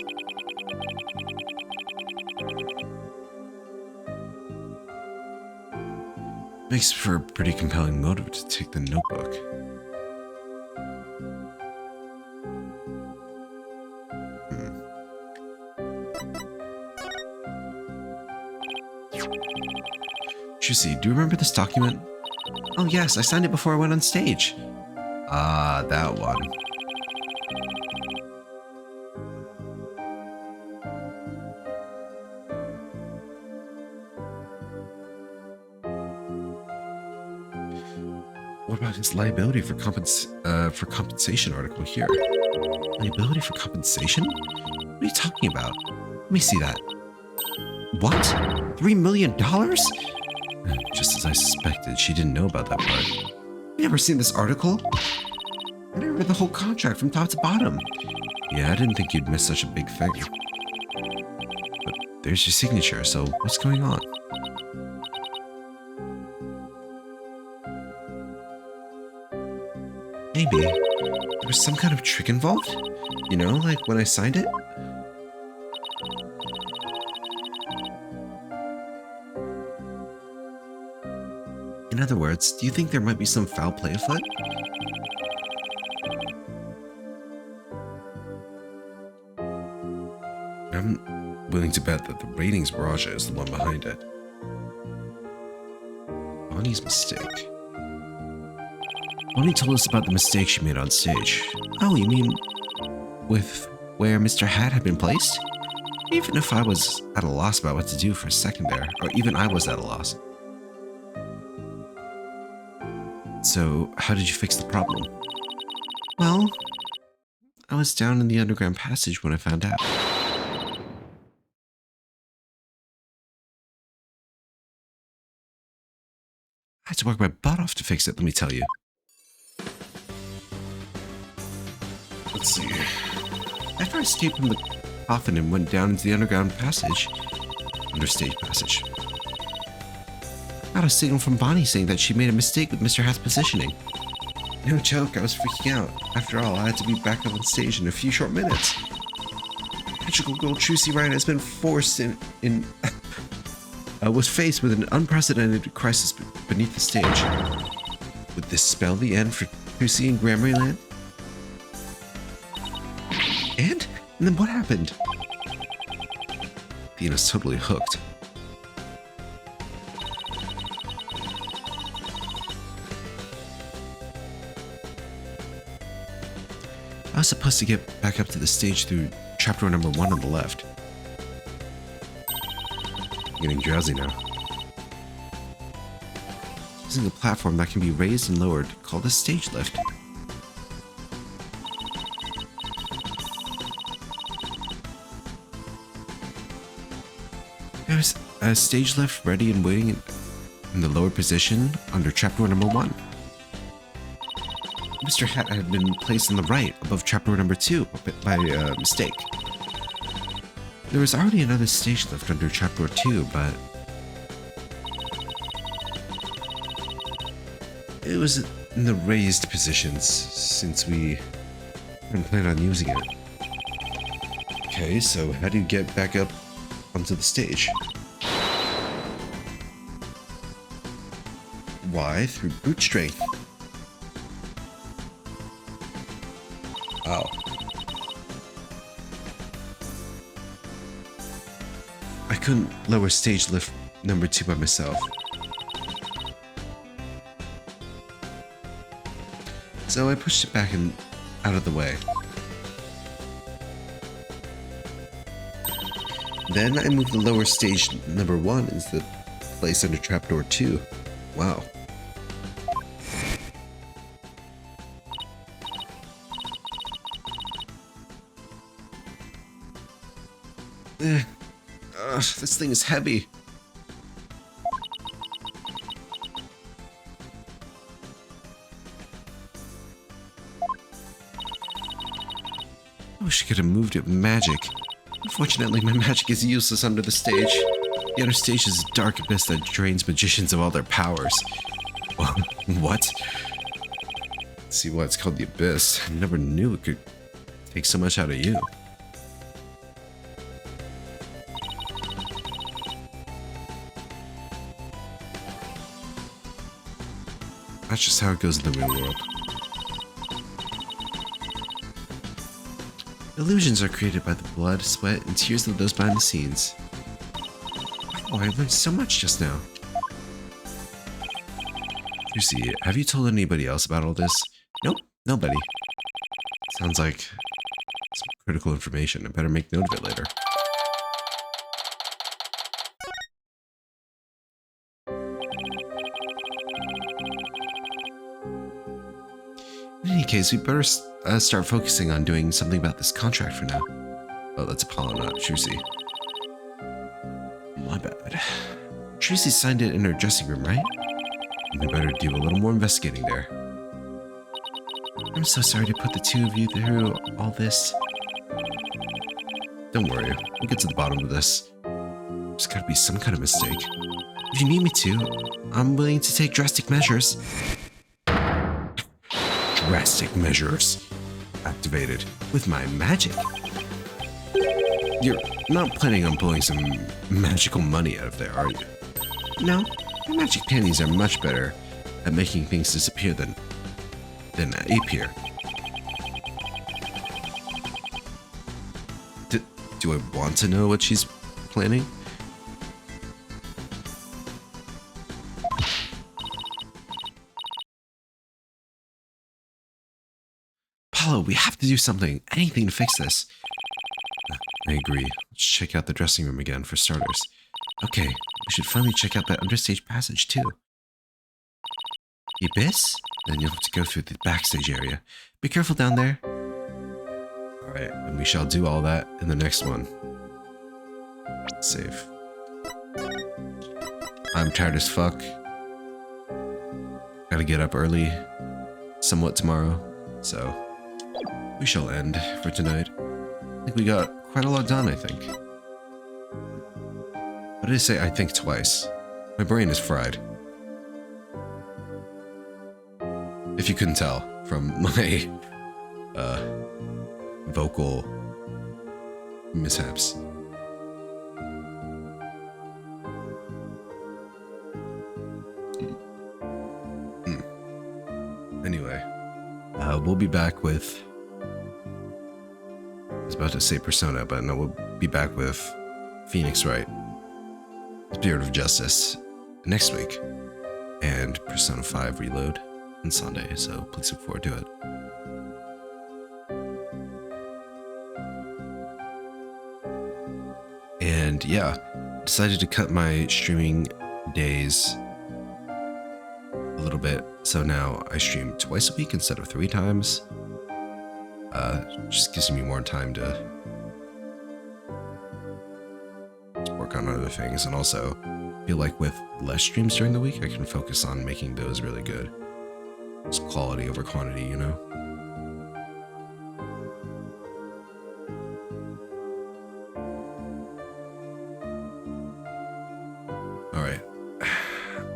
Makes for a pretty compelling motive to take the notebook. Trucy, do you remember this document? Oh yes, I signed it before I went on stage. Ah, that one. What about his liability for compensation article here? Liability for compensation? What are you talking about? Let me see that. What? $3 million? Just as I suspected, she didn't know about that part. You never seen this article? I never read the whole contract from top to bottom. Yeah, I didn't think you'd miss such a big thing. But there's your signature, so what's going on? Maybe there was some kind of trick involved? You know, like when I signed it? In other words, do you think there might be some foul play afoot? I'm willing to bet that the ratings barrage is the one behind it. Bonnie's mistake. Bonnie told us about the mistake she made on stage. Oh, you mean with where Mr. Hat had been placed? Even if I was at a loss about what to do for a second there, or even I was at a loss. So, how did you fix the problem? Well, I was down in the underground passage when I found out. I had to work my butt off to fix it, let me tell you. Let's see. After I escaped from the coffin and went down into the underground passage, understage passage, I got a signal from Bonnie saying that she made a mistake with Mr. Hat's positioning. No joke, I was freaking out. After all, I had to be back up on stage in a few short minutes. Magical girl Trucy Wright has been forced was faced with an unprecedented crisis beneath the stage. Would this spell the end for Trucy and Grammaryland? And then what happened? Thena's totally hooked. I was supposed to get back up to the stage through chapter number 1 on the left. I'm getting drowsy now. Using a platform that can be raised and lowered called a stage lift. There's a stage lift ready and waiting in the lower position under chapter number 1. Mr. Hat had been placed on the right above chapter number 2 by mistake. There was already another stage lift under chapter 2, but it was in the raised positions since we didn't plan on using it. Okay, so how do you get back up onto the stage? Why? Through brute strength. Wow. I couldn't lower stage lift number 2 by myself. So I pushed it back and out of the way. Then I moved the lower stage number 1 into the place under trapdoor 2. Wow. This thing is heavy. I wish I could have moved it with magic. Unfortunately, my magic is useless under the stage. The outer stage is a dark abyss that drains magicians of all their powers. What? See why it's called the abyss. I never knew it could take so much out of you. That's just how it goes in the real world. Illusions are created by the blood, sweat, and tears of those behind the scenes. Oh, I learned so much just now. Lucy, have you told anybody else about all this? Nope, nobody. Sounds like some critical information. I better make note of it later. In any case, we better start focusing on doing something about this contract for now. Oh, that's Apollo, not Trucy. My bad. Trucy signed it in her dressing room, right? We better do a little more investigating there. I'm so sorry to put the two of you through all this. Don't worry, we'll get to the bottom of this. There's gotta be some kind of mistake. If you need me to, I'm willing to take drastic measures. Drastic measures. Activated with my magic. You're not planning on pulling some magical money out of there, are you? No, my magic panties are much better at making things disappear than appear. Do I want to know what she's planning? Apollo, we have to do something. Anything to fix this. I agree. Let's check out the dressing room again for starters. Okay, we should finally check out that understage passage too. The abyss? Then you'll have to go through the backstage area. Be careful down there. Alright, and we shall do all that in the next one. Save. I'm tired as fuck. Gotta get up early, somewhat tomorrow, so we shall end for tonight. I think we got quite a lot done, I think. What did I say? I think twice. My brain is fried. If you couldn't tell from my vocal mishaps. Anyway, we'll be back with... I was about to say Persona, but no, we'll be back with Phoenix Wright, Spirit of Justice, next week, and Persona 5 Reload on Sunday, so please look forward to it. And yeah, decided to cut my streaming days a little bit, so now I stream twice a week instead of 3 times. Just gives me more time to work on other things, and also feel like with less streams during the week, I can focus on making those really good. It's quality over quantity, you know? Alright,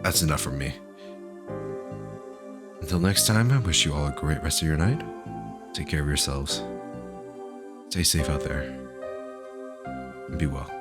that's enough from me. Until next time, I wish you all a great rest of your night. Take care of yourselves. Stay safe out there. And be well.